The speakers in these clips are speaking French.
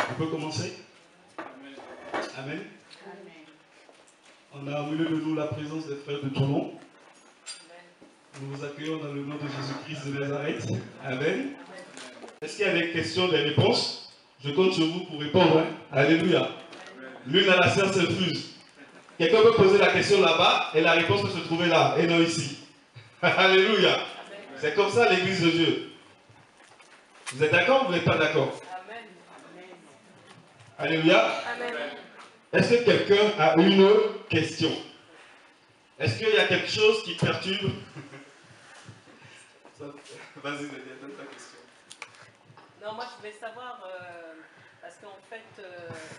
On peut commencer? Amen. On a au milieu de nous la présence des frères de Toulon. Nous vous accueillons dans le nom de Jésus-Christ de Nazareth. Amen. Est-ce qu'il y a des questions, des réponses? Je compte sur vous pour répondre. Hein? Alléluia. L'une à la science infuse. Quelqu'un peut poser la question là-bas et la réponse peut se trouver là et non ici. Alléluia. C'est comme ça l'église de Dieu. Vous êtes d'accord ou vous n'êtes pas d'accord? Alléluia. Amen. Est-ce que quelqu'un a une question? Est-ce qu'il y a quelque chose qui perturbe? Vas-y, Nadia, donne ta question. Non, moi je voulais savoir, parce qu'en fait,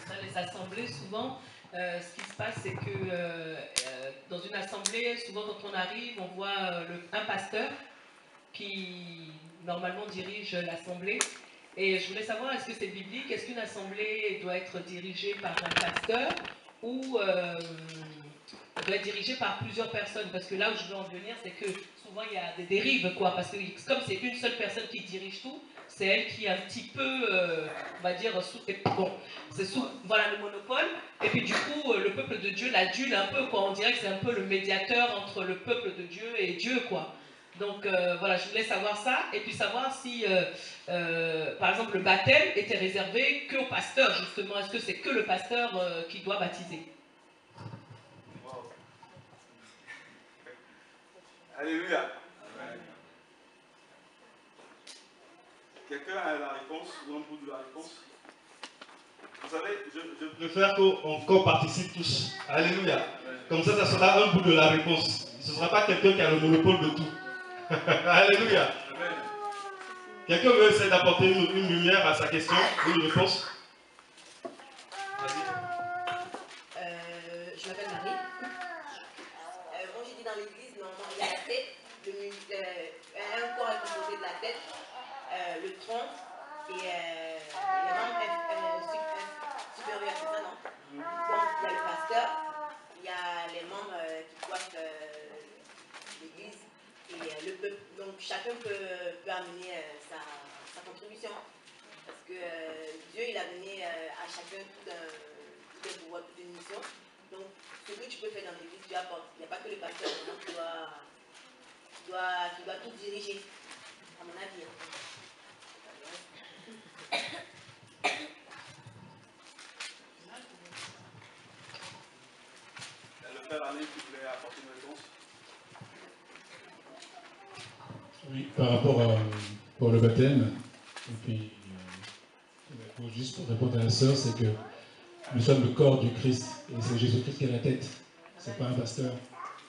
dans les assemblées, souvent, ce qui se passe, c'est que dans une assemblée, souvent quand on arrive, on voit un pasteur qui, normalement, dirige l'assemblée. Et je voulais savoir, est-ce que c'est biblique? Est-ce qu'une assemblée doit être dirigée par un pasteur ou doit être dirigée par plusieurs personnes? Parce que là où je veux en venir, c'est que souvent il y a des dérives, quoi. Parce que comme c'est une seule personne qui dirige tout, c'est elle qui est un petit peu, on va dire, c'est sous voilà, le monopole. Et puis du coup, le peuple de Dieu l'adule un peu, quoi. On dirait que c'est un peu le médiateur entre le peuple de Dieu et Dieu, quoi. Donc voilà, je voulais savoir ça, et puis savoir si, par exemple, le baptême était réservé qu'au pasteur, justement. Est-ce que c'est que le pasteur qui doit baptiser? Wow. Alléluia. Quelqu'un a la réponse ou un bout de la réponse? Vous savez, je préfère qu'on participe tous. Alléluia. Comme ça sera un bout de la réponse. Ce ne sera pas quelqu'un qui a le monopole de tout. Alléluia. Quelqu'un veut essayer d'apporter une lumière à sa question, une réponse? Vas-y. Je m'appelle Marie. Moi j'ai dit dans l'église, normalement il y a la tête, un corps est composé de la tête, le tronc et les membres supérieurs, c'est ça, non? Donc il y a le pasteur, il y a les membres qui coiffent l'église et le peuple. Donc chacun peut amener sa contribution. Parce que Dieu il a donné à chacun tout un pouvoir, toute une mission. Donc ce que tu peux faire dans l'église, tu apportes. Il n'y a pas que le pasteur qui doit tout diriger, à mon avis. Le frère Alain qui voulait apporter une réponse. Oui, par rapport pour le baptême, et puis juste pour répondre à la sœur, c'est que nous sommes le corps du Christ, et c'est Jésus-Christ qui est la tête, c'est pas un pasteur,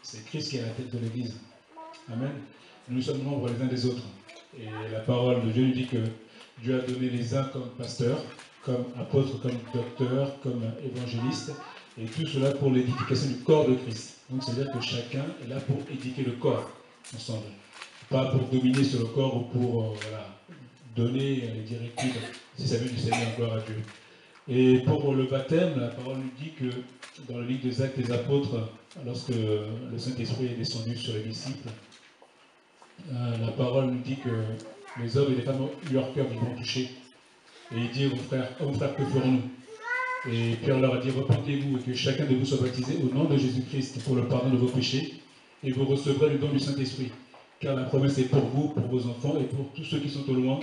c'est Christ qui est la tête de l'Église. Amen. Nous sommes membres les uns des autres, et la parole de Dieu nous dit que Dieu a donné les uns comme pasteurs, comme apôtres, comme docteurs, comme évangélistes, et tout cela pour l'édification du corps de Christ. Donc c'est-à-dire que chacun est là pour édifier le corps ensemble. Pas pour dominer sur le corps ou pour voilà, donner les directives, si ça vient du Seigneur, gloire à Dieu. Et pour le baptême, la parole nous dit que dans le livre des Actes des Apôtres, lorsque le Saint-Esprit est descendu sur les disciples, la parole nous dit que les hommes et les femmes ont eu leur cœur vivement touché. Et il dit aux frères, que ferons-nous? Et Pierre leur a dit, repentez-vous et que chacun de vous soit baptisé au nom de Jésus-Christ pour le pardon de vos péchés, et vous recevrez le don du Saint-Esprit. Car la promesse est pour vous, pour vos enfants et pour tous ceux qui sont au loin,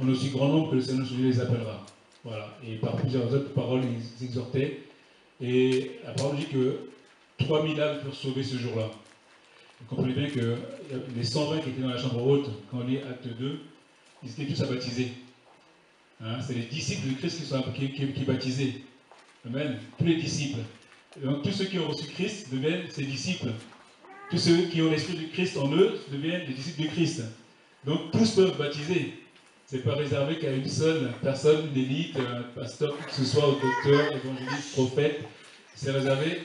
en aussi grand nombre que le Seigneur les appellera. Voilà. Et par plusieurs autres paroles, ils exhortaient. Et la parole dit que 3000 âmes furent sauvées ce jour-là. Vous comprenez bien que les 120 qui étaient dans la chambre haute, quand on lit Acte 2, ils étaient tous à baptiser. Hein, c'est les disciples de Christ qui baptisaient. Amen. Tous les disciples. Et donc tous ceux qui ont reçu Christ deviennent ses disciples. Tous ceux qui ont l'esprit du Christ en eux deviennent des disciples du Christ. Donc tous peuvent baptiser. Ce n'est pas réservé qu'à une seule personne, une élite, un pasteur, que ce soit au docteur, évangéliste, prophète. C'est réservé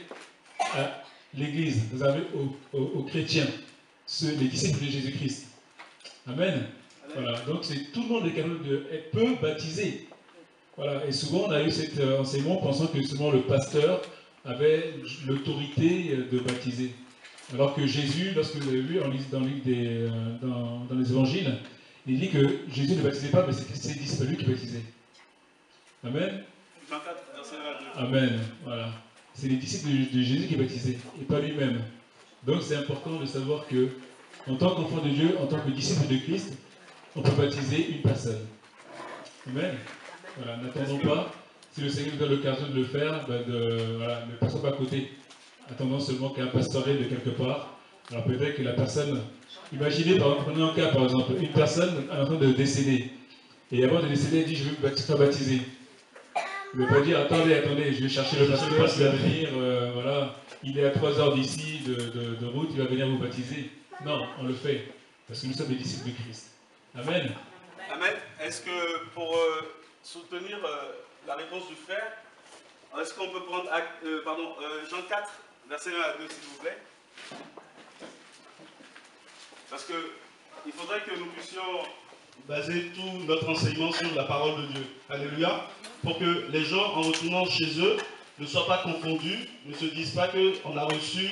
à l'Église, réservé aux chrétiens, les disciples de Jésus-Christ. Amen. Voilà. Donc tout le monde est capable peut baptiser. Voilà. Et souvent on a eu cet enseignement pensant que seulement le pasteur avait l'autorité de baptiser. Alors que Jésus, lorsque vous avez vu dans les évangiles, il dit que Jésus ne baptisait pas, mais c'était ses disciples qui baptisaient. Amen. Jean 4, verset 22. Amen. Voilà. C'est les disciples de Jésus qui baptisaient, et pas lui-même. Donc c'est important de savoir que, en tant qu'enfant de Dieu, en tant que disciple de Christ, on peut baptiser une personne. Amen. Voilà, n'attendons pas. Si le Seigneur nous donne l'occasion de le faire, voilà, ne passons pas à côté. Attendons seulement qu'il y ait un pastoret de quelque part. Alors peut-être que la personne, imaginez par exemple, prenez un cas par exemple, une personne est en train de décéder. Et avant de décéder, elle dit je veux me faire baptiser. Il ne veut pas dire attendez, je vais chercher le pasteur qui va venir, voilà, il est à 3 heures d'ici de route, il va venir vous baptiser. Non, on le fait, parce que nous sommes des disciples de Christ. Amen. Amen. Est-ce que pour soutenir la réponse du frère, est-ce qu'on peut prendre Jean 4, verset 1 à 2, s'il vous plaît? Parce qu'il faudrait que nous puissions baser tout notre enseignement sur la parole de Dieu. Alléluia. Pour que les gens, en retournant chez eux, ne soient pas confondus, ne se disent pas qu'on a reçu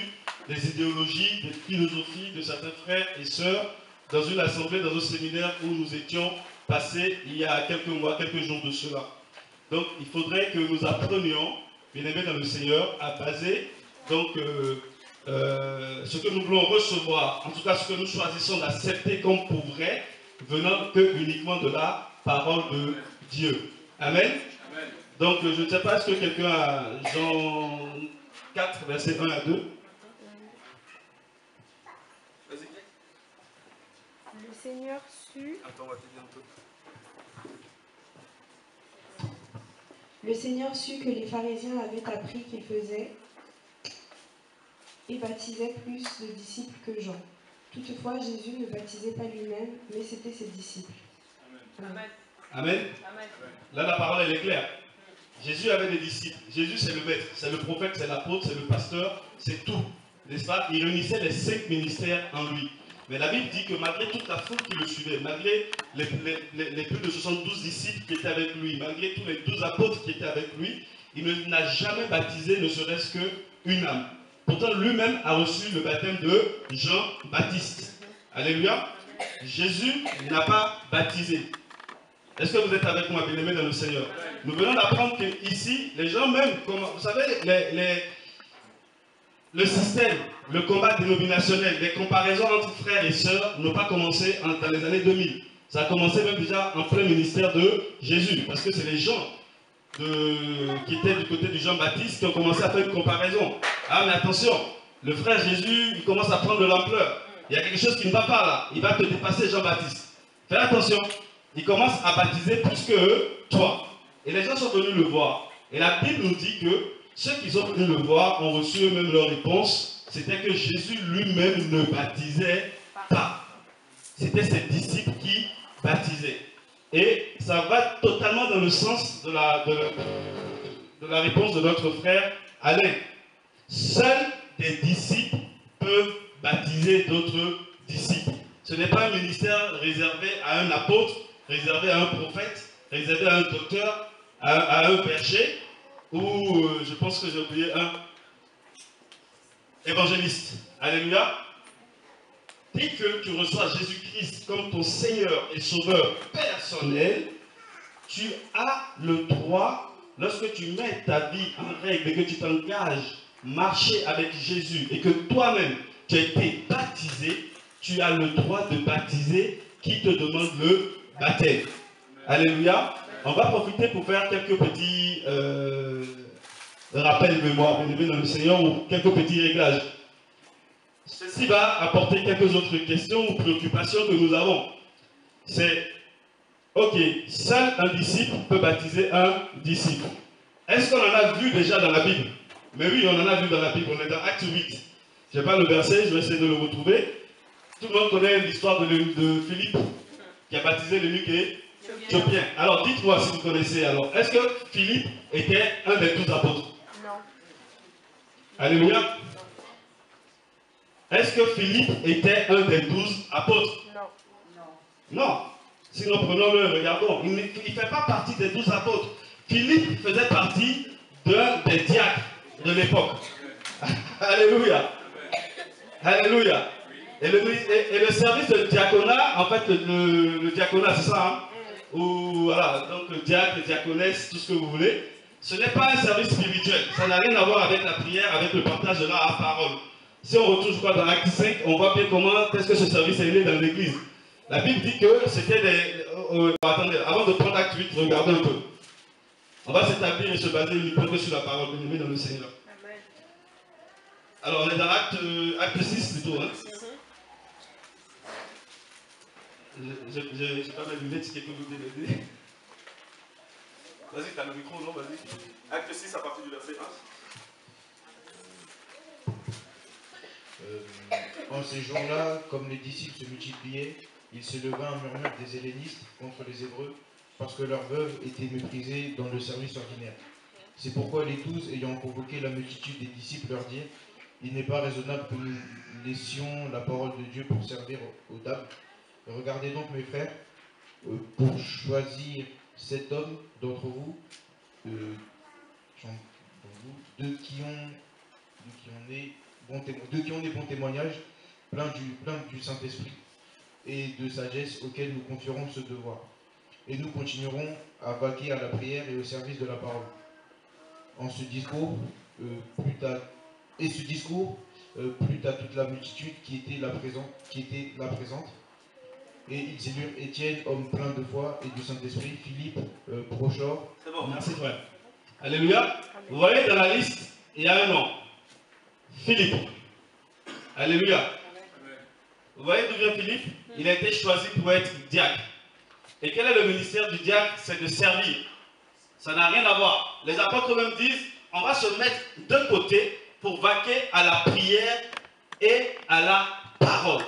des idéologies, des philosophies de certains frères et sœurs dans une assemblée, dans un séminaire où nous étions passés il y a quelques mois, quelques jours de cela. Donc il faudrait que nous apprenions, bien aimés dans le Seigneur, à baser donc ce que nous voulons recevoir, en tout cas ce que nous choisissons d'accepter comme pour vrai, venant que uniquement de la parole de Dieu. Amen. Amen. Donc je ne sais pas, est-ce que quelqu'un a Jean 4, verset 1 à 2? Vas-y. Le Seigneur sut... Attends, on va t'aider un peu. Le Seigneur sut que les pharisiens avaient appris qu'il faisait et baptisait plus de disciples que Jean. Toutefois, Jésus ne baptisait pas lui-même, mais c'était ses disciples. Amen. Amen. Amen. Là, la parole, elle est claire. Jésus avait des disciples. Jésus, c'est le maître, c'est le prophète, c'est l'apôtre, c'est le pasteur, c'est tout. N'est-ce pas? Il réunissait les 5 ministères en lui. Mais la Bible dit que malgré toute la foule qui le suivait, malgré les plus de 72 disciples qui étaient avec lui, malgré tous les 12 apôtres qui étaient avec lui, il n'a jamais baptisé ne serait-ce qu'une âme. Pourtant, lui-même a reçu le baptême de Jean-Baptiste. Alléluia. Jésus n'a pas baptisé. Est-ce que vous êtes avec moi, bien-aimés dans le Seigneur? Nous venons d'apprendre qu'ici, les gens même, vous savez, le système, le combat dénominationnel, les comparaisons entre frères et sœurs n'ont pas commencé dans les années 2000. Ça a commencé même déjà en plein ministère de Jésus, parce que c'est les gens qui étaient du côté du Jean-Baptiste qui ont commencé à faire une comparaison. Ah mais attention, le frère Jésus, il commence à prendre de l'ampleur. Il y a quelque chose qui ne va pas là. Il va te dépasser Jean-Baptiste. Fais attention. Il commence à baptiser plus que toi. Et les gens sont venus le voir. Et la Bible nous dit que ceux qui sont venus le voir ont reçu eux-mêmes leur réponse. C'était que Jésus lui-même ne baptisait pas. C'était ses disciples qui baptisaient. Et ça va totalement dans le sens de la réponse de notre frère Alain. Seuls des disciples peuvent baptiser d'autres disciples. Ce n'est pas un ministère réservé à un apôtre, réservé à un prophète, réservé à un docteur, à un berger, ou je pense que j'ai oublié un évangéliste. Alléluia. Dès que tu reçois Jésus-Christ comme ton Seigneur et Sauveur personnel, tu as le droit, lorsque tu mets ta vie en règle et que tu t'engages à marcher avec Jésus et que toi-même tu as été baptisé, tu as le droit de baptiser qui te demande le baptême. Alléluia. On va profiter pour faire quelques petits rappels de mémoire, bien aimés dans le Seigneur, ou quelques petits réglages. Ceci va apporter quelques autres questions ou préoccupations que nous avons. C'est, ok, seul un disciple peut baptiser un disciple. Est-ce qu'on en a vu déjà dans la Bible? Mais oui, on en a vu dans la Bible. On est dans Acte 8. Je n'ai pas le verset, je vais essayer de le retrouver. Tout le monde connaît l'histoire de Philippe qui a baptisé l'eunuque éthiopien. Alors dites-moi si vous connaissez. Alors, est-ce que Philippe était un des 12 apôtres? Non. Alléluia. Est-ce que Philippe était un des 12 apôtres? Non. Non. Sinon prenons-le, regardons. Il ne fait pas partie des 12 apôtres. Philippe faisait partie d'un des diacres de l'époque. Alléluia. Alléluia. Et le service de diaconat, en fait, le diaconat, c'est ça, hein? Ou voilà, donc diacre, diaconesse, tout ce que vous voulez. Ce n'est pas un service spirituel. Ça n'a rien à voir avec la prière, avec le partage de la parole. Si on retourne, je crois, dans Acte 5, on voit bien comment est-ce que ce service est né dans l'église. La Bible dit que c'était des... attendez, avant de prendre Acte 8, regardez un peu. On va s'établir et se baser uniquement sur la parole de dans le Seigneur. Amen. Alors, on est dans Acte 6 plutôt. Hein? Je n'ai pas mes lunettes, si quelqu'un veut m'aider. Vas-y, tu as le micro, non? Vas-y. Acte 6 à partir du verset 1. En ces jours-là, comme les disciples se multipliaient, il se leva un murmure des hellénistes contre les Hébreux, parce que leurs veuves étaient méprisées dans le service ordinaire. C'est pourquoi les 12, ayant convoqué la multitude des disciples, leur dirent: il n'est pas raisonnable que nous laissions la parole de Dieu pour servir aux dames. Regardez donc, mes frères, pour choisir 7 hommes d'entre vous, deux qui ont des bons témoignages, pleins du Saint-Esprit et de sagesse, auxquels nous confierons ce devoir. Et nous continuerons à vaquer à la prière et au service de la parole. Ce discours plut à toute la multitude qui était là présente. Et ils élurent Étienne, homme plein de foi et du Saint-Esprit, Philippe, Prochor. C'est bon, merci frère. Alléluia. Vous voyez dans la liste, il y a un nom. Philippe. Alléluia. Vous voyez d'où vient Philippe? Il a été choisi pour être diacre. Et quel est le ministère du diacre? C'est de servir. Ça n'a rien à voir. Les apôtres même disent, on va se mettre de côté pour vaquer à la prière et à la parole.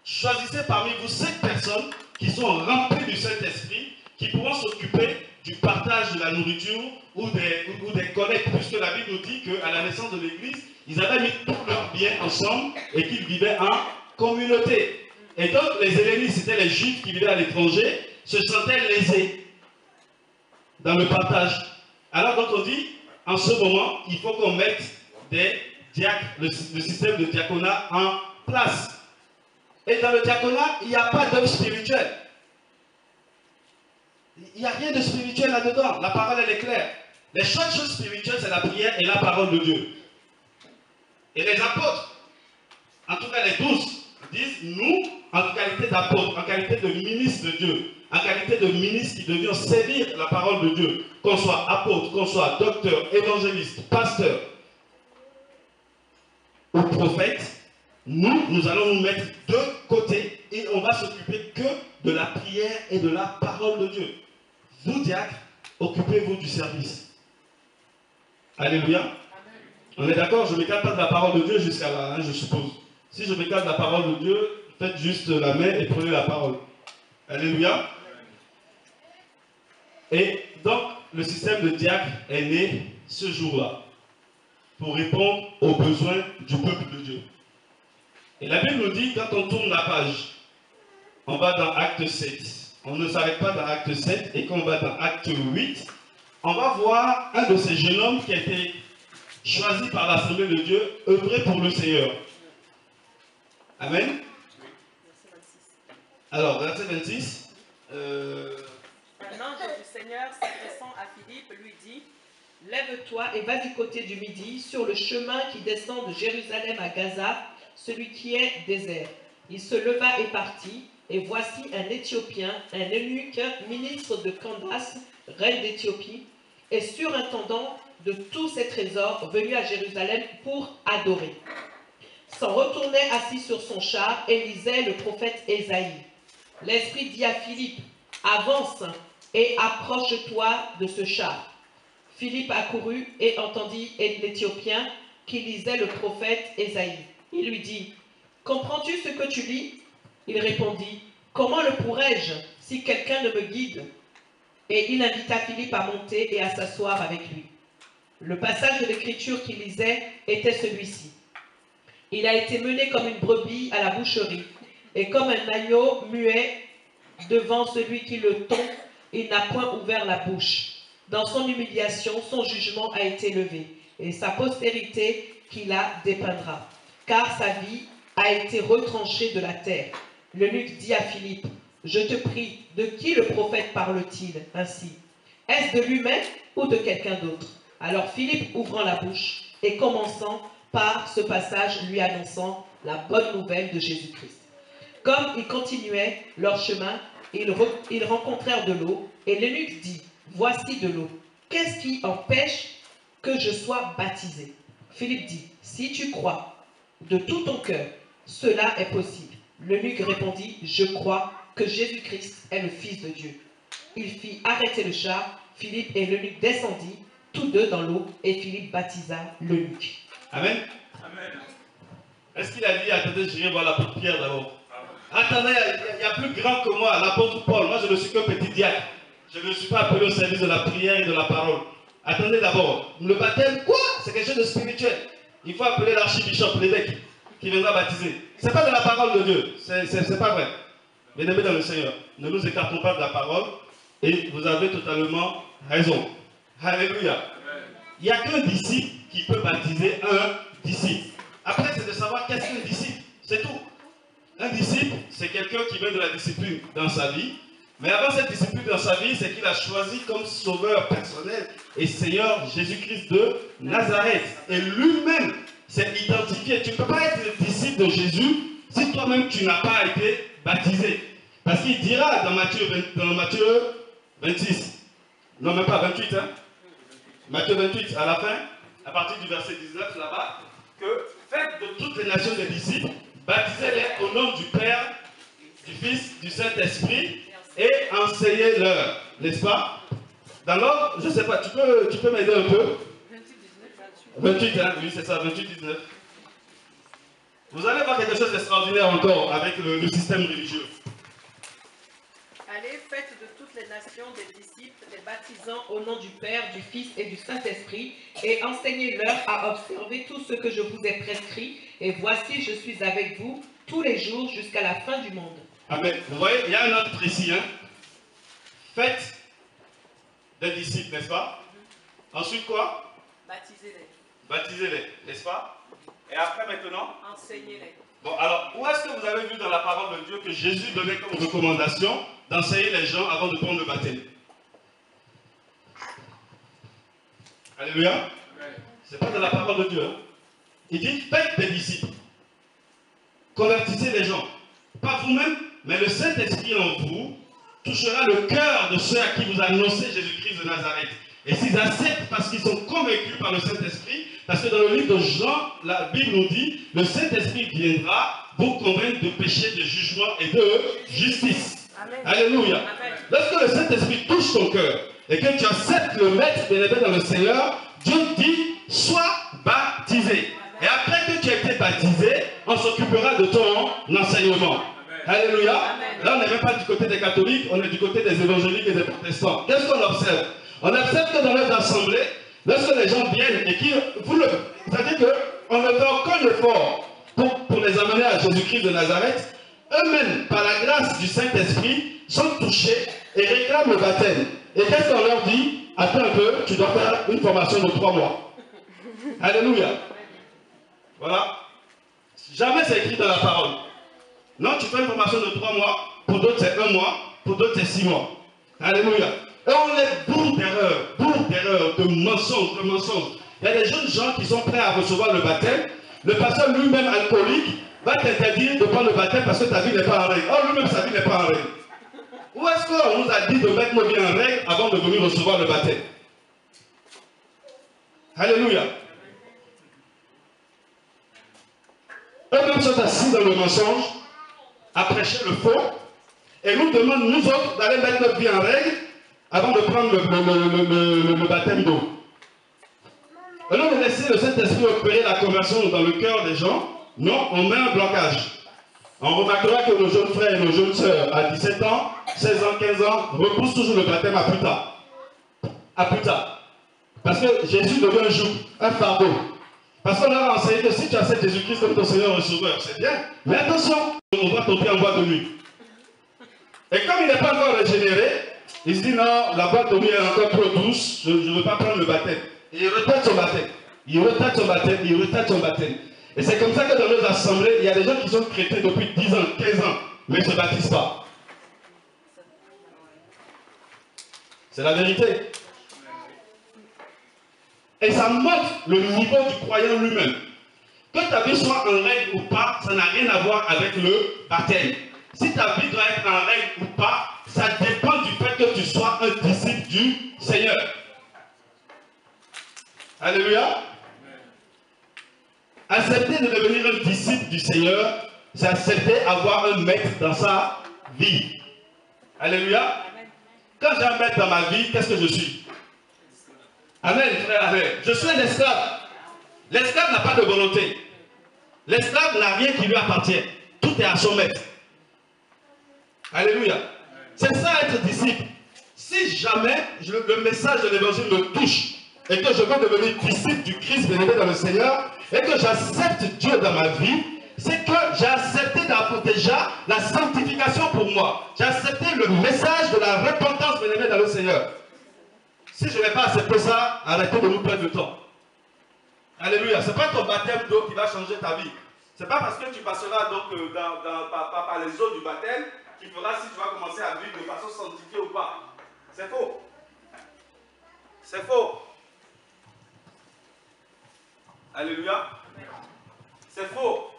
Choisissez parmi vous 5 personnes qui sont remplies du Saint-Esprit, qui pourront s'occuper du partage de la nourriture ou des collectes, puisque la Bible nous dit qu'à la naissance de l'Église, ils avaient mis tous leurs biens ensemble et qu'ils vivaient en communauté. Et donc les hellénistes, c'était les juifs qui vivaient à l'étranger, se sentaient lésés dans le partage. Alors donc on dit, en ce moment, il faut qu'on mette des diacres, le système de diaconat en place. Et dans le diaconat, il n'y a pas d'œuvre spirituelle. Il n'y a rien de spirituel là-dedans. La parole, elle est claire. Les seules choses spirituelles, c'est la prière et la parole de Dieu. Et les apôtres, en tout cas les 12, disent, nous, en qualité d'apôtres, en qualité de ministres de Dieu, en qualité de ministres qui devions servir la parole de Dieu, qu'on soit apôtre, qu'on soit docteur, évangéliste, pasteur ou prophète, nous allons nous mettre de côté et on va s'occuper que de la prière et de la parole de Dieu. Vous, diacres, occupez-vous du service. Alléluia. Amen. On est d'accord? Je ne m'écarte pas de la parole de Dieu jusqu'à là, hein, je suppose. Si je m'écarte de la parole de Dieu, faites juste la main et prenez la parole. Alléluia. Et donc, le système de diacre est né ce jour-là pour répondre aux besoins du peuple de Dieu. Et la Bible nous dit, quand on tourne la page, on va dans Acte 7. On ne s'arrête pas dans Acte 7 et quand on va dans Acte 8, on va voir un de ces jeunes hommes qui a été choisi par l'Assemblée de Dieu, œuvrer pour le Seigneur. Amen. Alors, verset 26. Un ange du Seigneur s'adressant à Philippe lui dit: lève-toi et va du côté du midi, sur le chemin qui descend de Jérusalem à Gaza, celui qui est désert. Il se leva et partit, et voici un Éthiopien, un eunuque, ministre de Candace, reine d'Éthiopie, et surintendant de tous ses trésors, venu à Jérusalem pour adorer. S'en retournait assis sur son char et lisait le prophète Ésaïe. L'Esprit dit à Philippe: avance et approche-toi de ce char. Philippe accourut et entendit l'Éthiopien qui lisait le prophète Ésaïe. Il lui dit: comprends-tu ce que tu lis? Il répondit: comment le pourrais-je si quelqu'un ne me guide? Et il invita Philippe à monter et à s'asseoir avec lui. Le passage de l'écriture qu'il lisait était celui-ci. Il a été mené comme une brebis à la boucherie, et comme un agneau muet devant celui qui le tond, il n'a point ouvert la bouche. Dans son humiliation, son jugement a été levé, et sa postérité qui la dépeindra. Car sa vie a été retranchée de la terre. L'eunuque dit à Philippe: je te prie, de qui le prophète parle-t-il ainsi? Est-ce de lui-même ou de quelqu'un d'autre? Alors Philippe, ouvrant la bouche et commençant par ce passage, lui annonçant la bonne nouvelle de Jésus-Christ. Comme ils continuaient leur chemin, ils rencontrèrent de l'eau, et l'eunuque dit, « Voici de l'eau. Qu'est-ce qui empêche que je sois baptisé ?» Philippe dit, « Si tu crois de tout ton cœur, cela est possible. » L'eunuque répondit, « Je crois que Jésus-Christ est le Fils de Dieu. » Il fit arrêter le char. Philippe et l'eunuque descendit, tous deux dans l'eau, et Philippe baptisa l'eunuque. Amen. Amen. Est-ce qu'il a dit, attendez, je viens voir l'apôtre Pierre d'abord. Attendez, il y a plus grand que moi, l'apôtre Paul. Moi, je ne suis qu'un petit diacre. Je ne suis pas appelé au service de la prière et de la parole. Attendez d'abord, le baptême, quoi? C'est quelque chose de spirituel. Il faut appeler l'archibishop, l'évêque, qui viendra baptiser. Ce n'est pas de la parole de Dieu, c'est pas vrai. Bien-aimés dans le Seigneur, ne nous écartons pas de la parole, et vous avez totalement raison. Alléluia. Il n'y a qu'un disciple qui peut baptiser un disciple. Après, c'est de savoir qu'est-ce qu'un disciple. C'est tout. Un disciple, c'est quelqu'un qui met de la discipline dans sa vie. Mais avant cette discipline dans sa vie, c'est qu'il a choisi comme sauveur personnel et Seigneur Jésus-Christ de Nazareth. Et lui-même s'est identifié. Tu ne peux pas être le disciple de Jésus si toi-même tu n'as pas été baptisé. Parce qu'il dira dans Matthieu 26, non même pas 28, hein? Matthieu 28, à la fin, à partir du verset 19 là-bas, que faites de toutes les nations des disciples, baptisez-les au nom du Père, du Fils, du Saint-Esprit et enseignez-leur, n'est-ce pas? Dans l'ordre, je ne sais pas, tu peux m'aider un peu? 28, hein? Oui, c'est ça, 28, 19. Vous allez voir quelque chose d'extraordinaire encore avec le système religieux. Allez, faites de toutes les nations des disciples, les baptisant au nom du Père, du Fils et du Saint-Esprit, et enseignez-leur à observer tout ce que je vous ai prescrit, et voici, je suis avec vous tous les jours jusqu'à la fin du monde. Amen. Vous voyez, il y a un autre précis, hein? Faites des disciples, n'est-ce pas? Ensuite quoi? Baptisez-les. Baptisez-les, n'est-ce pas? Et après maintenant? Enseignez-les. Bon, alors, où est-ce que vous avez vu dans la parole de Dieu que Jésus donnait comme recommandation d'enseigner les gens avant de prendre le baptême? Alléluia. Ce n'est pas dans la parole de Dieu. Hein? Il dit, faites des disciples. Convertissez les gens. Pas vous-même, mais le Saint-Esprit en vous touchera le cœur de ceux à qui vous annoncez Jésus-Christ de Nazareth. Et s'ils acceptent parce qu'ils sont convaincus par le Saint-Esprit, parce que dans le livre de Jean, la Bible nous dit, le Saint-Esprit viendra vous convaincre de péché, de jugement et de justice. Amen. Alléluia. Amen. Lorsque le Saint-Esprit touche ton cœur et que tu acceptes le Maître bien-aimé dans le Seigneur, Dieu dit, sois baptisé. Et après que tu as été baptisé, on s'occupera de ton enseignement. Amen. Alléluia. Amen. Là, on n'est même pas du côté des catholiques, on est du côté des évangéliques et des protestants. Qu'est-ce qu'on observe? On observe que dans les assemblées, lorsque les gens viennent et qui, c'est-à-dire qu'on ne fait aucun effort pour les amener à Jésus-Christ de Nazareth, eux-mêmes, par la grâce du Saint-Esprit, sont touchés et réclament le baptême. Et qu'est-ce qu'on leur dit? Attends un peu, tu dois faire une formation de 3 mois. Alléluia. Voilà. Jamais c'est écrit dans la parole. Non, tu fais une formation de 3 mois, pour d'autres c'est 1 mois, pour d'autres c'est 6 mois. Alléluia. Et on est bourre d'erreurs, de mensonges, de mensonges. Il y a des jeunes gens qui sont prêts à recevoir le baptême. Le pasteur lui-même alcoolique va t'interdire de prendre le baptême parce que ta vie n'est pas en règle. Or, lui-même, sa vie n'est pas en règle. Où est-ce qu'on nous a dit de mettre nos vies en règle avant de venir recevoir le baptême? Alléluia. Eux-mêmes sont assis dans le mensonge, à prêcher le faux, et nous demandent, nous autres, d'aller mettre notre vie en règle avant de prendre le baptême d'eau. Au lieu de laisser le Saint-Esprit opérer la conversion dans le cœur des gens, non, on met un blocage. On remarquera que nos jeunes frères et nos jeunes sœurs, à 17 ans, 16 ans, 15 ans, repoussent toujours le baptême à plus tard. À plus tard. Parce que Jésus devient un joug, un fardeau. Parce qu'on leur a enseigné que si tu acceptes Jésus-Christ comme ton Seigneur et Sauveur, c'est bien. Mais attention, on va tomber en boîte de nuit. Et comme il n'est pas encore régénéré, il se dit non, la boîte de nuit est encore trop douce, je ne veux pas prendre le baptême. Et il retarde son baptême. Il retarde son baptême, il retarde son baptême. Et c'est comme ça que dans nos assemblées, il y a des gens qui sont chrétiens depuis 10 ans, 15 ans, mais ils ne se baptisent pas. C'est la vérité. Et ça montre le niveau du croyant lui-même. Que ta vie soit en règle ou pas, ça n'a rien à voir avec le baptême. Si ta vie doit être en règle ou pas, ça dépend du fait que tu sois un disciple du Seigneur. Alléluia. Accepter de devenir un disciple du Seigneur, c'est accepter d'avoir un maître dans sa vie. Alléluia. Quand j'ai un maître dans ma vie, qu'est-ce que je suis? Amen, frère, amen. Je suis un esclave. L'esclave n'a pas de volonté. L'esclave n'a rien qui lui appartient. Tout est à son maître. Alléluia. C'est ça être disciple. Si jamais le message de l'évangile me touche et que je veux devenir disciple du Christ bien-aimé dans le Seigneur et que j'accepte Dieu dans ma vie, c'est que j'ai accepté déjà la sanctification pour moi. J'ai accepté le message de la repentance bien-aimé dans le Seigneur. Si je n'ai pas accepté ça, arrêtez de nous perdre le temps. Alléluia. Ce n'est pas ton baptême d'eau qui va changer ta vie. Ce n'est pas parce que tu passeras donc par les eaux du baptême qui fera si tu vas commencer à vivre de façon sanctifiée ou pas. C'est faux. C'est faux. Alléluia. C'est faux.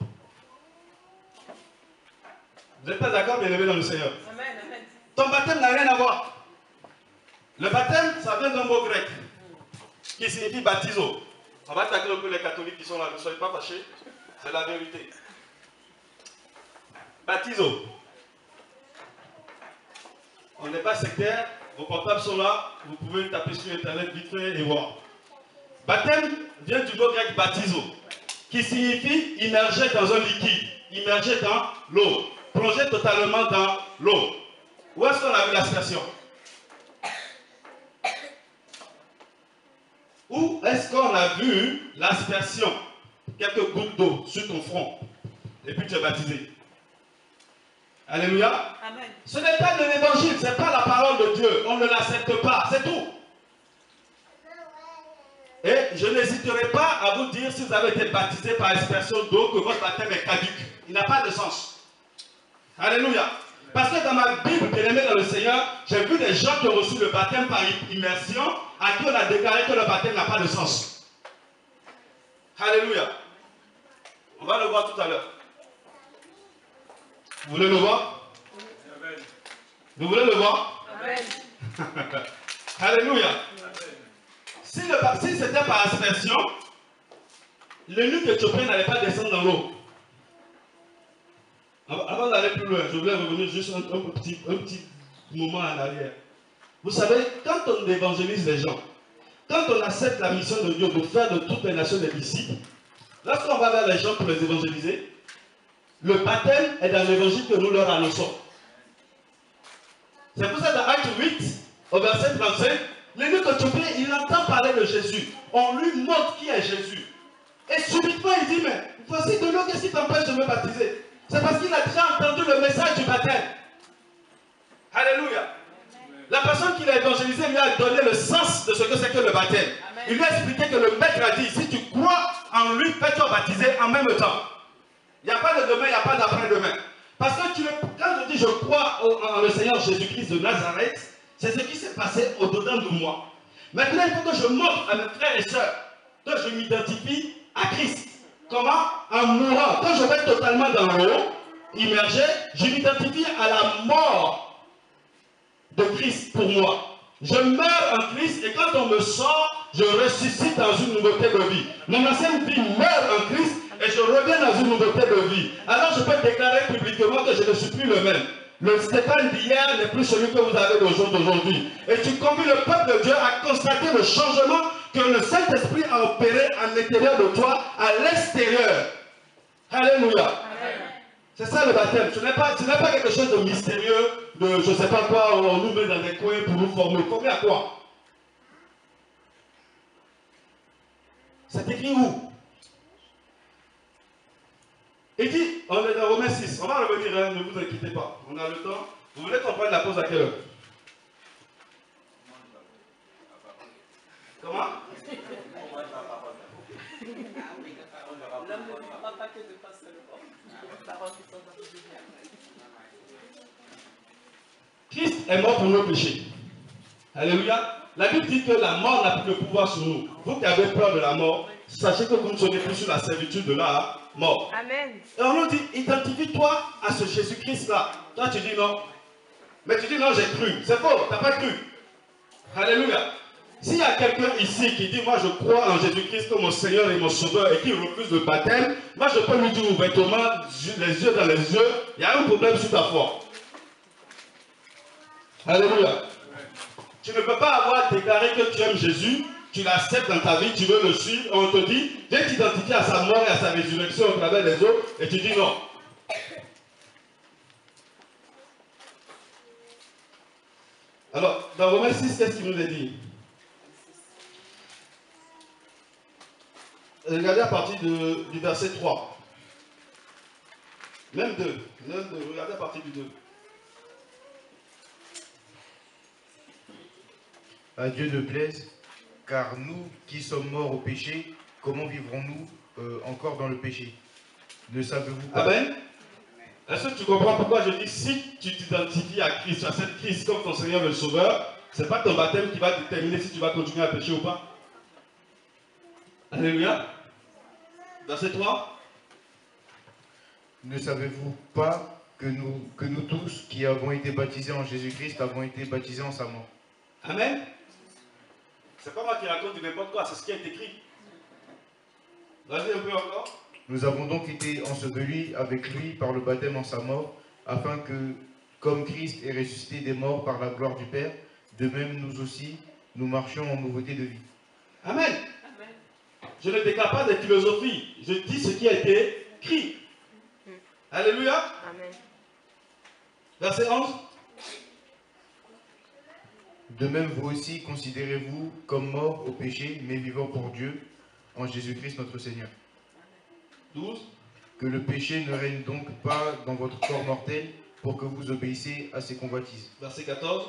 Vous n'êtes pas d'accord, bien-aimés dans le Seigneur? Amen, amen. Ton baptême n'a rien à voir. Le baptême, ça vient d'un mot grec qui signifie baptiso. On va attaquer un peu les catholiques qui sont là, ne soyez pas fâchés. C'est la vérité. Baptiso. On n'est pas sectaire, vos portables sont là, vous pouvez taper sur internet vite fait et voir. Baptême vient du mot grec baptizo, qui signifie immerger dans un liquide, immerger dans l'eau, plonger totalement dans l'eau. Où est-ce qu'on a vu l'aspersion? Où est-ce qu'on a vu l'aspersion? Quelques gouttes d'eau sur ton front. Et puis tu es baptisé. Alléluia. Amen. Ce n'est pas de l'évangile, ce n'est pas la parole de Dieu. On ne l'accepte pas, c'est tout. Et je n'hésiterai pas à vous dire, si vous avez été baptisé par aspersion d'eau, que votre baptême est caduc. Il n'a pas de sens. Alléluia. Parce que dans ma Bible, bien-aimée dans le Seigneur, j'ai vu des gens qui ont reçu le baptême par immersion, à qui on a déclaré que le baptême n'a pas de sens. Alléluia. On va le voir tout à l'heure. Vous voulez le voir? Amen. Vous voulez le voir? Amen. Alléluia. Si c'était par aspersion, l'eunuque éthiopien n'allait pas descendre dans l'eau. Avant d'aller plus loin, je voulais revenir juste un petit moment en arrière. Vous savez, quand on évangélise les gens, quand on accepte la mission de Dieu de faire de toutes les nations des disciples, lorsqu'on va vers les gens pour les évangéliser, le baptême est dans l'évangile que nous leur annonçons. C'est pour ça dans Acte 8, au verset 35, l'eunuque éthiopien, il entend parler de Jésus. On lui montre qui est Jésus. Et subitement, il dit, mais voici de l'eau, qu'est-ce qui t'empêche de me baptiser? C'est parce qu'il a déjà entendu le message du baptême. Alléluia. La personne qui l'a évangélisé lui a donné le sens de ce que c'est que le baptême. Amen. Il lui a expliqué que le maître a dit, si tu crois en lui, fais-toi baptiser en même temps. Il n'y a pas de demain, il n'y a pas d'après-demain. Parce que quand je dis je crois en le Seigneur Jésus-Christ de Nazareth, c'est ce qui s'est passé au-dedans de moi. Maintenant, il faut que je montre à mes frères et sœurs que je m'identifie à Christ. Comment? En mourant. Quand je vais totalement dans l'eau, immergé, je m'identifie à la mort de Christ pour moi. Je meurs en Christ et quand on me sort, je ressuscite dans une nouveauté de vie. Mon ancienne vie meurt en Christ et je reviens dans une nouveauté de vie. Alors je peux déclarer publiquement que je ne suis plus le même. Le Stéphane d'hier n'est plus celui que vous avez d'aujourd'hui. Et tu convies le peuple de Dieu à constater le changement que le Saint-Esprit a opéré à l'intérieur de toi, à l'extérieur. Alléluia. C'est ça le baptême. Ce n'est pas quelque chose de mystérieux, de je ne sais pas quoi, on nous met dans des coins pour nous former. Former à quoi? C'est écrit où? Il dit, on est dans Romains 6, on va revenir, hein, ne vous inquiétez pas, on a le temps. Vous voulez qu'on prenne la pause à quelle heure? Comment? L'homme ne vivra pas que de pain seulement. Christ est mort pour nos péchés. Alléluia. La Bible dit que la mort n'a plus de pouvoir sur nous. Vous qui avez peur de la mort, sachez que vous ne serez plus sur la servitude de la mort. Amen. Et on nous dit, identifie-toi à ce Jésus-Christ-là. Toi, tu dis non. Mais tu dis non, j'ai cru. C'est faux, tu n'as pas cru. Alléluia. S'il y a quelqu'un ici qui dit, moi je crois en Jésus-Christ comme mon Seigneur et mon Sauveur et qui refuse le baptême, moi je peux lui dire ouvertement, les yeux dans les yeux, il y a un problème sur ta foi. Alléluia. Tu ne peux pas avoir déclaré que tu aimes Jésus, tu l'acceptes dans ta vie, tu veux le suivre, on te dit, viens t'identifier à sa mort et à sa résurrection au travers des eaux, et tu dis non. Alors, dans Romains 6, qu'est-ce qu'il nous est dit? Regardez à partir du verset 3. Même 2. Regardez à partir du 2. À Dieu ne plaise, car nous qui sommes morts au péché, comment vivrons-nous encore dans le péché? Ne savez-vous pas? Amen. Est-ce que tu comprends pourquoi je dis si tu t'identifies à Christ, à cette Christ comme ton Seigneur et le Sauveur, ce n'est pas ton baptême qui va déterminer si tu vas continuer à pécher ou pas. Alléluia. Verset 3. Ne savez-vous pas que nous tous qui avons été baptisés en Jésus-Christ avons été baptisés en sa mort? Amen. C'est pas moi qui raconte du n'importe quoi, c'est ce qui est écrit. Vas-y un peu encore. Nous avons donc été ensevelis avec lui par le baptême en sa mort, afin que, comme Christ est ressuscité des morts par la gloire du Père, de même nous aussi, nous marchions en nouveauté de vie. Amen. Je ne déclare pas des philosophies, je dis ce qui a été écrit. Alléluia. Amen. Verset 11. De même, vous aussi, considérez-vous comme morts au péché, mais vivants pour Dieu, en Jésus-Christ notre Seigneur. 12. Que le péché ne règne donc pas dans votre corps mortel, pour que vous obéissiez à ses convoitises. Verset 14.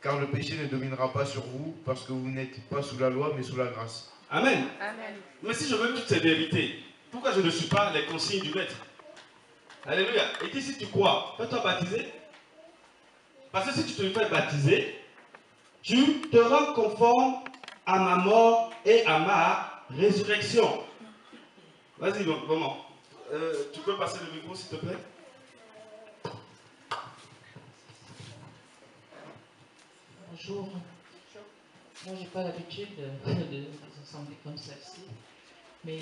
Car le péché ne dominera pas sur vous, parce que vous n'êtes pas sous la loi, mais sous la grâce. Amen. Amen. Mais si je veux toutes ces vérités, pourquoi je ne suis pas les consignes du maître? Alléluia. Et dit si tu crois, fais-toi baptiser. Parce que si tu te fais baptiser, tu te rends conforme à ma mort et à ma résurrection. Vas-y, vraiment. Tu peux passer le micro, s'il te plaît? Bonjour. Moi, j'ai pas l'habitude de assemblées comme celle-ci, mais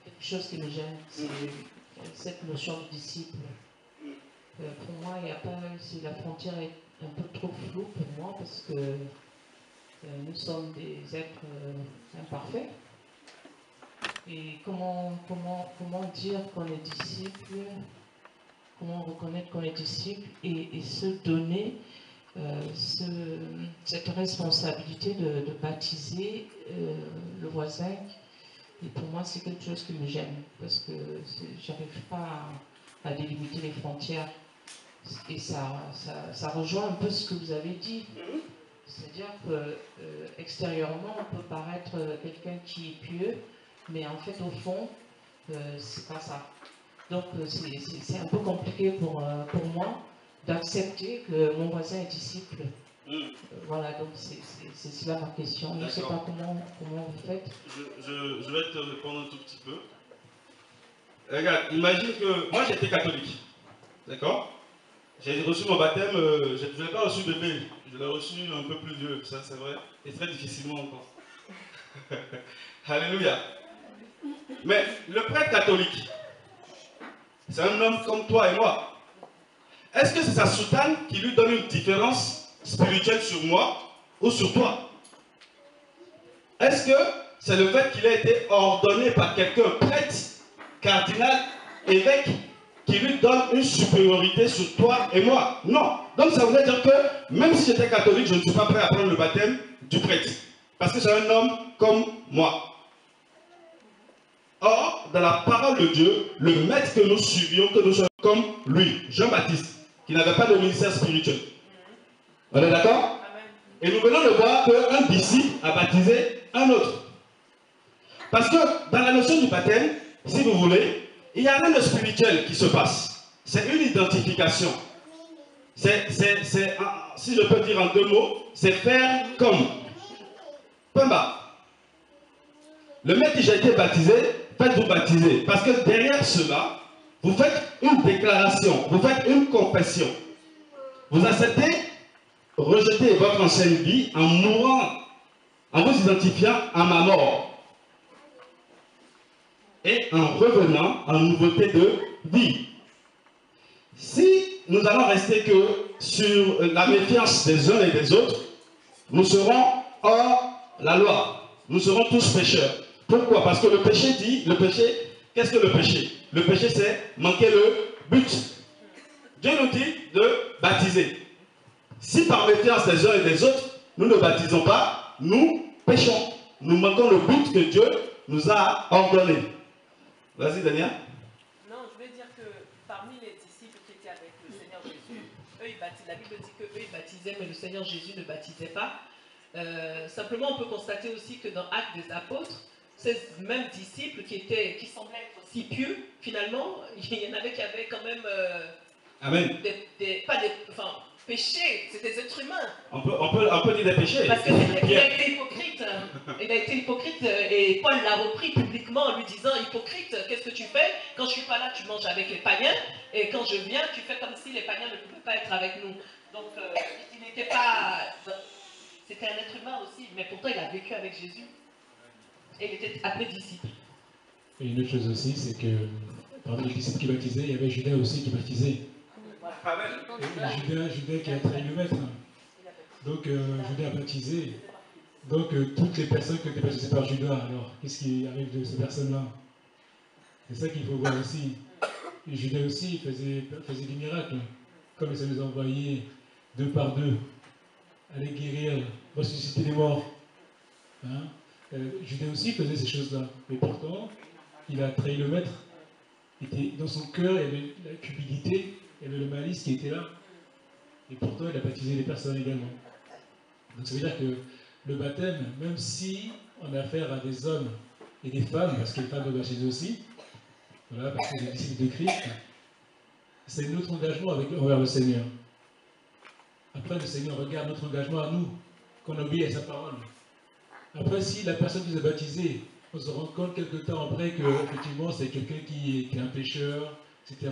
quelque chose qui me gêne, c'est cette notion de disciple. Pour moi, il n'y a pas, si la frontière est un peu trop floue pour moi, parce que nous sommes des êtres imparfaits. Et comment dire qu'on est disciple, comment reconnaître qu'on est disciple et se donner cette responsabilité de baptiser le voisin. Et pour moi, c'est quelque chose qui me gêne, parce que je n'arrive pas à délimiter les frontières. Et ça rejoint un peu ce que vous avez dit. C'est-à-dire qu'extérieurement, on peut paraître quelqu'un qui est pieux, mais en fait, au fond, c'est pas ça. Donc, c'est un peu compliqué pour moi d'accepter que mon voisin est disciple. Voilà, donc c'est cela ma question. Je ne sais pas comment vous faites. Je vais te répondre un tout petit peu. Regarde, imagine que moi j'étais catholique. D'accord? J'ai reçu mon baptême, je ne l'ai pas reçu bébé, je l'ai reçu un peu plus vieux, ça c'est vrai, et très difficilement encore. Alléluia. Mais le prêtre catholique, c'est un homme comme toi et moi. Est-ce que c'est sa soutane qui lui donne une différence spirituelle sur moi ou sur toi? Est-ce que c'est le fait qu'il a été ordonné par quelqu'un, prêtre, cardinal, évêque, qui lui donne une supériorité sur toi et moi? Non. Donc ça voudrait dire que même si j'étais catholique, je ne suis pas prêt à prendre le baptême du prêtre. Parce que c'est un homme comme moi. Or, dans la parole de Dieu, le maître que nous suivions, que nous sommes comme lui, Jean-Baptiste, qui n'avait pas de ministère spirituel. On est d'accord? Et nous venons de voir qu'un disciple a baptisé un autre. Parce que dans la notion du baptême, si vous voulez, il n'y a rien de spirituel qui se passe. C'est une identification. si je peux dire en 2 mots, c'est faire comme. Point barre. Le mec qui a été baptisé, faites-vous baptiser. Parce que derrière cela, vous faites une déclaration, vous faites une confession. Vous acceptez, rejeter votre ancienne vie en mourant, en vous identifiant à ma mort. Et en revenant en nouveauté de vie. Si nous allons rester que sur la méfiance des uns et des autres, nous serons hors la loi. Nous serons tous pécheurs. Pourquoi? Parce que le péché dit, qu'est-ce que le péché? Le péché, c'est manquer le but. Dieu nous dit de baptiser. Si par méfiance des uns et des autres, nous ne baptisons pas, nous péchons. Nous manquons le but que Dieu nous a ordonné. Vas-y, Daniel. Non, je veux dire que parmi les disciples qui étaient avec le Seigneur Jésus, eux, ils baptisaient. La Bible dit qu'eux, ils baptisaient, mais le Seigneur Jésus ne baptisait pas. Simplement, on peut constater aussi que dans Actes des Apôtres, ces mêmes disciples qui semblaient être si pieux, finalement, il y en avait qui avaient quand même Amen. péchés, c'est des êtres humains. On peut dire des péchés. Parce qu'il a été hypocrite. Il a été hypocrite et Paul l'a repris publiquement en lui disant, hypocrite, qu'est-ce que tu fais? Quand je ne suis pas là, tu manges avec les païens, et quand je viens, tu fais comme si les païens ne pouvaient pas être avec nous. Donc, il n'était pas... C'était un être humain aussi, mais pourtant il a vécu avec Jésus. Et il était appelé disciple. Et une autre chose aussi, c'est que parmi les disciples qui baptisaient, il y avait Judas aussi qui baptisait. Judas qui a trahi le maître. Donc Judas a baptisé. Donc toutes les personnes qui ont été baptisées par Judas, alors qu'est-ce qui arrive de ces personnes-là? C'est ça qu'il faut voir aussi. Et Judas aussi faisait des miracles, comme il s'est nous envoyé 2 par 2, aller guérir, ressusciter les morts. Hein? Judas aussi faisait ces choses-là. Mais pourtant, il a trahi le maître. Dans son cœur, il y avait la cupidité, il y avait le malice qui était là. Et pourtant, il a baptisé les personnes également. Donc ça veut dire que le baptême, même si on a affaire à des hommes et des femmes, parce que les femmes doivent baptiser aussi, voilà, parce que c'est des disciples de Christ, c'est notre engagement envers le Seigneur. Après, le Seigneur regarde notre engagement à nous, qu'on obéit à sa parole. Après, si la personne qui nous a baptisés, on se rend compte quelque temps après que effectivement c'est quelqu'un qui est un pécheur, etc.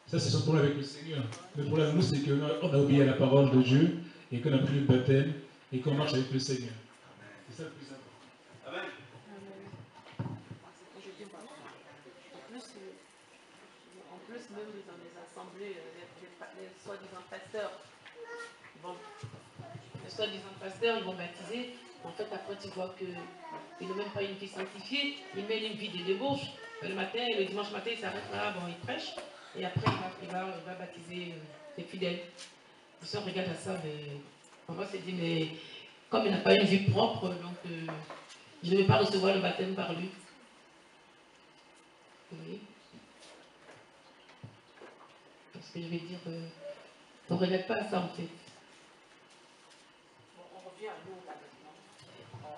Ça, c'est son problème avec le Seigneur. Le problème, nous, c'est qu'on a obéi à la parole de Dieu et qu'on a pris le baptême et qu'on marche avec le Seigneur. C'est ça le plus important. Amen. En plus, même dans les assemblées, les soi-disant pasteurs, ils vont baptiser. En fait, après, tu vois qu'ils n'ont même pas une vie sanctifiée, ils mènent une vie de débauche. Le matin, le dimanche matin, il s'arrête là, bon, il prêche, et après, il va baptiser les fidèles. Si on regarde à ça, on va se dire, mais comme il n'a pas une vie propre, donc je ne vais pas recevoir le baptême par lui. Oui. Parce que je vais dire, on ne regarde pas à ça en fait. Bon, on revient à nous là maintenant.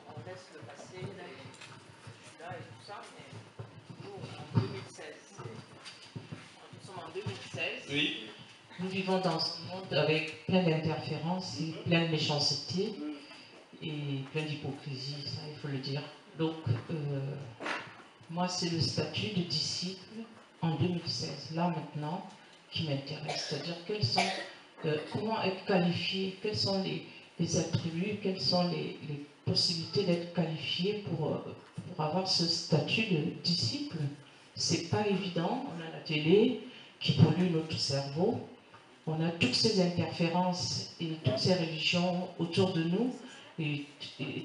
On laisse le passé, là et tout ça, mais nous, en 2016, nous sommes en 2016. Oui. Nous vivons dans ce monde avec plein d'interférences et plein de méchanceté et plein d'hypocrisie, ça il faut le dire. Donc, moi c'est le statut de disciple en 2016, là maintenant, qui m'intéresse. C'est-à-dire comment être qualifié, quels sont les attributs, quelles sont les possibilités d'être qualifié pour avoir ce statut de disciple. C'est pas évident, on a la télé qui pollue notre cerveau. On a toutes ces interférences et toutes ces religions autour de nous. Et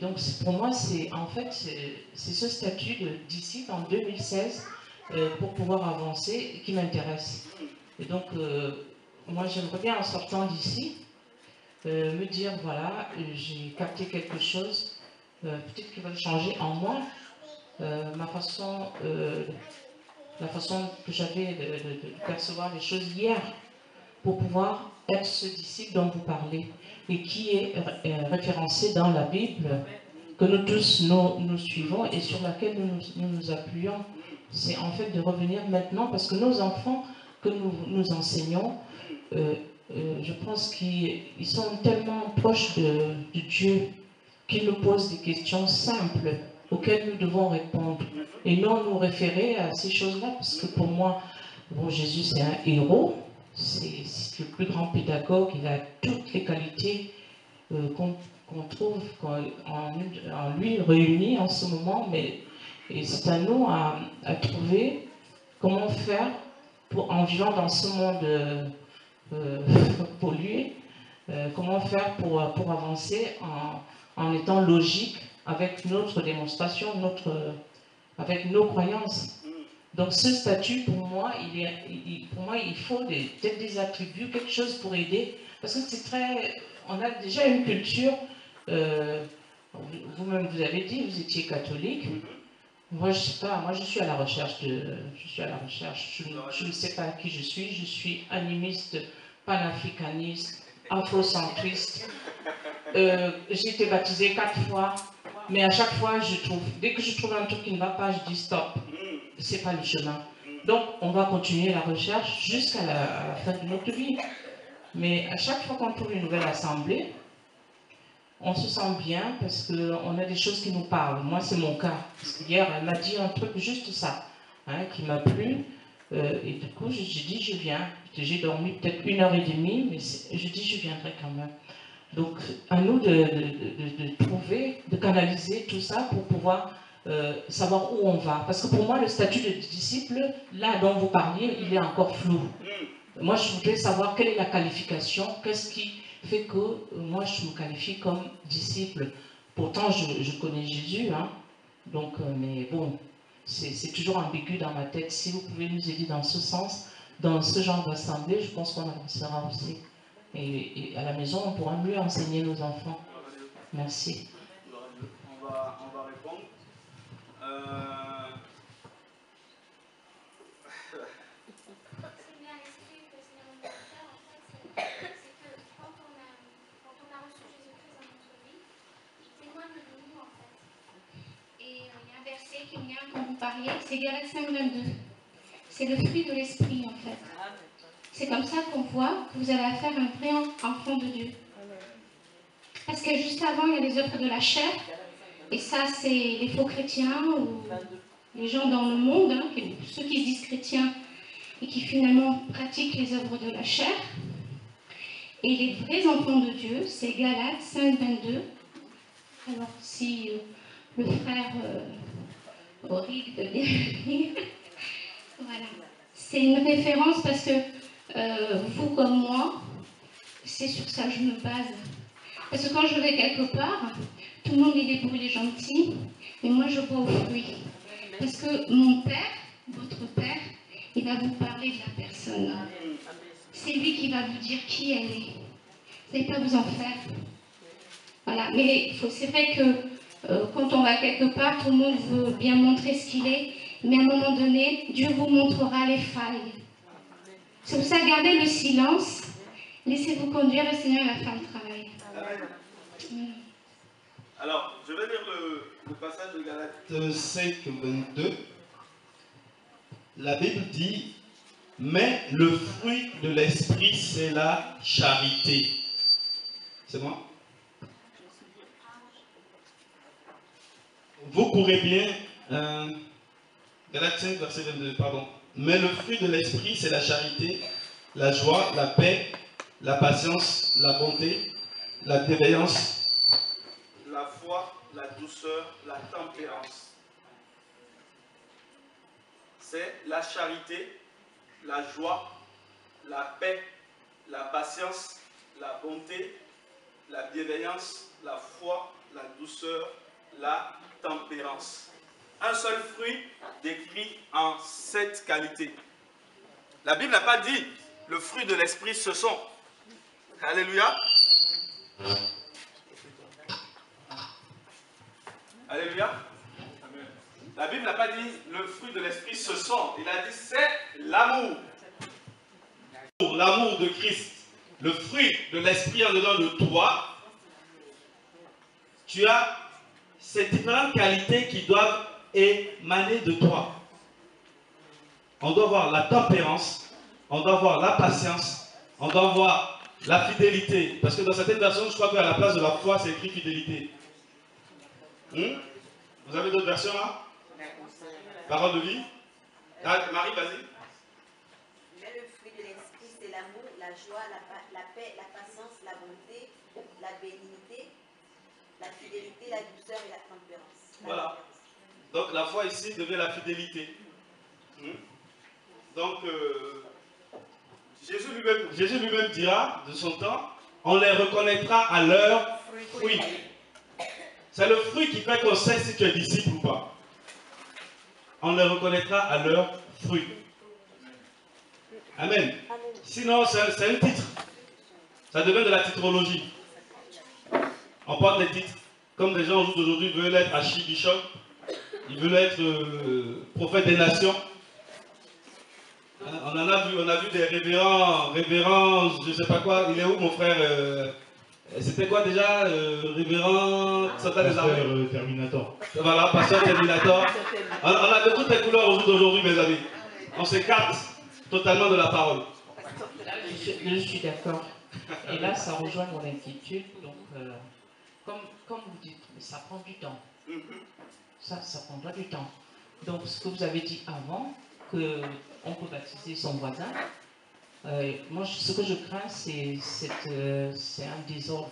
donc, pour moi, c'est ce statut de disciple en 2016 pour pouvoir avancer qui m'intéresse. Et donc, moi, j'aimerais bien, en sortant d'ici, me dire, voilà, j'ai capté quelque chose, peut-être qui va changer en moi, la façon que j'avais de percevoir les choses hier, pour pouvoir être ce disciple dont vous parlez et qui est référencé dans la Bible, que nous tous nous suivons et sur laquelle nous appuyons. C'est en fait de revenir maintenant parce que nos enfants que nous enseignons je pense qu'ils sont tellement proches de Dieu qu'ils nous posent des questions simples auxquelles nous devons répondre et non nous référer à ces choses-là, parce que pour moi, bon, Jésus c'est un héros, c'est le plus grand pédagogue, il a toutes les qualités qu'on trouve en lui réunies en ce moment, mais c'est à nous à trouver comment faire en vivant dans ce monde pollué, comment faire pour avancer en étant logique avec notre démonstration, avec nos croyances. Donc ce statut, pour moi, il faut peut-être des attributs, quelque chose pour aider, parce que c'est très... On a déjà une culture, vous-même vous avez dit, vous étiez catholique. Moi, je sais pas, moi je suis à la recherche je ne sais pas qui je suis animiste, panafricaniste, afrocentriste. J'ai été baptisée 4 fois, mais à chaque fois, dès que je trouve un truc qui ne va pas, je dis stop, c'est pas le chemin. Donc, on va continuer la recherche jusqu'à la fin de notre vie. Mais à chaque fois qu'on trouve une nouvelle assemblée, on se sent bien parce qu'on a des choses qui nous parlent. Moi, c'est mon cas. Parce qu'hier, elle m'a dit un truc, juste ça, hein, qui m'a plu. Et du coup, j'ai dit, je viens. J'ai dormi peut-être 1h30, mais je dis, je viendrai quand même. Donc, à nous de trouver, de canaliser tout ça pour pouvoir savoir où on va. Parce que pour moi, le statut de disciple, là dont vous parliez, il est encore flou. Moi, je voudrais savoir quelle est la qualification, qu'est-ce qui fait que moi, je me qualifie comme disciple. Pourtant, je connais Jésus, hein. Donc, mais bon, c'est toujours ambigu dans ma tête. Si vous pouvez nous aider dans ce sens, dans ce genre d'assemblée, je pense qu'on avancera aussi. Et à la maison, on pourra mieux enseigner nos enfants. Merci. On va répondre. Quand vous parliez, c'est Galates 5:22. C'est le fruit de l'esprit en fait. C'est comme ça qu'on voit que vous avez affaire à un vrai enfant de Dieu. Parce que juste avant, il y a les œuvres de la chair. Et ça, c'est les faux chrétiens ou les gens dans le monde, hein, ceux qui se disent chrétiens et qui finalement pratiquent les œuvres de la chair. Et les vrais enfants de Dieu, c'est Galates 5:22. Alors, si le frère Auric de bien voilà. C'est une référence parce que vous comme moi, c'est sur ça que je me base. Parce que quand je vais quelque part, tout le monde il est beau, il est gentil, mais moi je vois aux fruits. Parce que mon père, votre père, il va vous parler de la personne. C'est lui qui va vous dire qui elle est. Vous n'allez pas vous en faire. Voilà, mais c'est vrai que quand on va quelque part, tout le monde veut bien montrer ce qu'il est, mais à un moment donné, Dieu vous montrera les failles. C'est pour ça, gardez le silence, laissez-vous conduire, le Seigneur va faire le travail. Alors, je vais lire le passage de Galates 5:22. La Bible dit, mais le fruit de l'esprit, c'est la charité. C'est moi? Vous courez bien, Galates 5, verset 22, pardon. Mais le fruit de l'esprit, c'est la charité, la joie, la paix, la patience, la bonté, la bienveillance, la foi, la douceur, la tempérance. C'est la charité, la joie, la paix, la patience, la bonté, la bienveillance, la foi, la douceur, la tempérance. Un seul fruit décrit en 7 qualités. La Bible n'a pas dit le fruit de l'esprit ce sont. Alléluia. Alléluia. La Bible n'a pas dit le fruit de l'esprit ce sont. Il a dit c'est l'amour. L'amour de Christ. Le fruit de l'esprit en dedans de toi. Tu as ces différentes qualités qui doivent émaner de toi. On doit voir la tempérance, on doit voir la patience, on doit voir La fidélité. Parce que dans certaines versions, je crois qu'à la place de la foi, c'est écrit fidélité. Vous avez d'autres versions là? Parole de vie. Ah, Marie, vas-y. Mais le fruit de l'esprit, c'est l'amour, la joie, la paix, la patience, la bonté, la bénignité, la fidélité, la douceur et la tempérance. Voilà. Donc la foi ici devient la fidélité. Donc Jésus lui-même dira de son temps, on les reconnaîtra à leurs fruits. C'est le fruit qui fait qu'on sait si tu es disciple ou pas. On les reconnaîtra à leurs fruits. Amen. Sinon, c'est un titre. Ça devient de la titrologie. On porte des titres. Comme des gens aujourd'hui veulent être archibishop, ils veulent être prophète des nations. On a vu des révérends, je ne sais pas quoi. Il est où mon frère? C'était quoi déjà? Révérend Pasteur Terminator. Voilà, pasteur Terminator. On a de toutes les couleurs au jour d'aujourd'hui, mes amis. On s'écarte totalement de la parole. Je suis d'accord. Et là, ça rejoint mon inquiétude. Donc, comme vous dites, ça prend du temps. Ça prendra du temps. Donc, ce que vous avez dit avant, qu'on peut baptiser son voisin, moi, ce que je crains, c'est un désordre.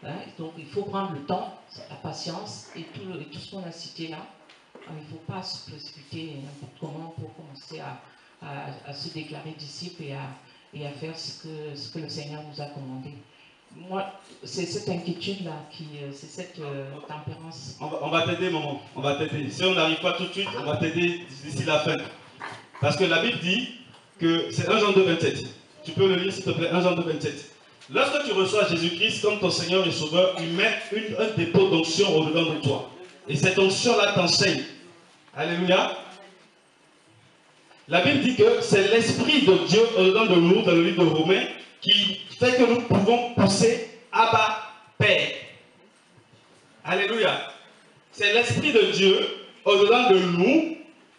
Hein? Donc, il faut prendre le temps, la patience et tout ce qu'on a cité là. Il ne faut pas se précipiter n'importe comment pour commencer à se déclarer disciple et à faire ce que le Seigneur nous a commandé. Moi, c'est cette inquiétude-là, c'est cette tempérance. On va t'aider, maman. On va t'aider. Si on n'arrive pas tout de suite, on va t'aider d'ici la fin. Parce que la Bible dit que c'est 1 Jean 2, 27. Tu peux le lire, s'il te plaît, 1 Jean 2, 27. Lorsque tu reçois Jésus-Christ comme ton Seigneur et Sauveur, il met un dépôt d'onction au-dedans de toi. Et cette onction-là t'enseigne. Alléluia. La Bible dit que c'est l'Esprit de Dieu au-dedans de nous, dans le livre de Romains, qui fait que nous pouvons pousser Abba Père. Alléluia. C'est l'Esprit de Dieu au-dedans de nous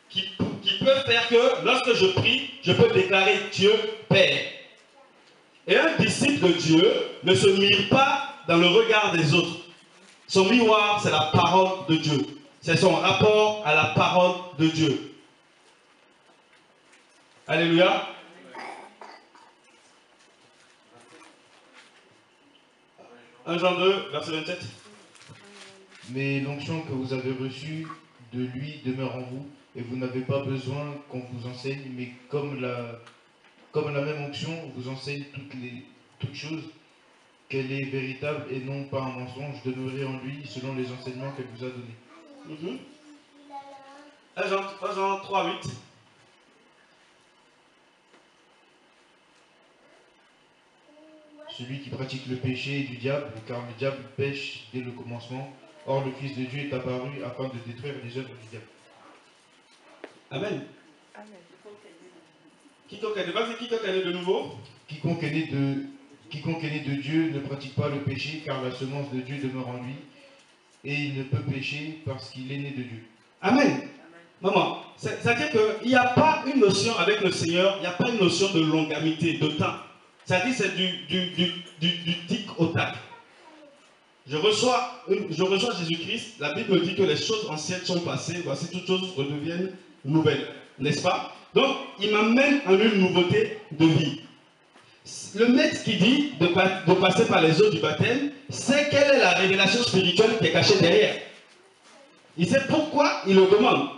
qui peut faire que lorsque je prie, je peux déclarer Dieu Père. Et un disciple de Dieu ne se mire pas dans le regard des autres. Son miroir, c'est la parole de Dieu. C'est son rapport à la parole de Dieu. Alléluia. « 1 Jean 2, verset 27. Mais l'onction que vous avez reçue de lui demeure en vous, et vous n'avez pas besoin qu'on vous enseigne, mais comme la même onction vous enseigne toutes choses, qu'elle est véritable et non pas un mensonge, demeurez en lui selon les enseignements qu'elle vous a donnés. 1 Jean 3, 8. Celui qui pratique le péché est du diable, car le diable pêche dès le commencement. Or, le Fils de Dieu est apparu afin de détruire les œuvres du diable. Amen. Quiconque est né de nouveau. Quiconque est né de Dieu ne pratique pas le péché, car la semence de Dieu demeure en lui, et il ne peut pécher parce qu'il est né de Dieu. Amen. Maman, c'est-à-dire qu'il n'y a pas une notion avec le Seigneur, il n'y a pas une notion de longamité, de temps. C'est-à-dire c'est du tic au tac. Je reçois Jésus-Christ, la Bible me dit que les choses anciennes sont passées, voici toutes choses redeviennent nouvelles, n'est-ce pas? Donc, il m'amène en une nouveauté de vie. Le maître qui dit de passer par les eaux du baptême, c'est quelle est la révélation spirituelle qui est cachée derrière. Il sait pourquoi il le demande.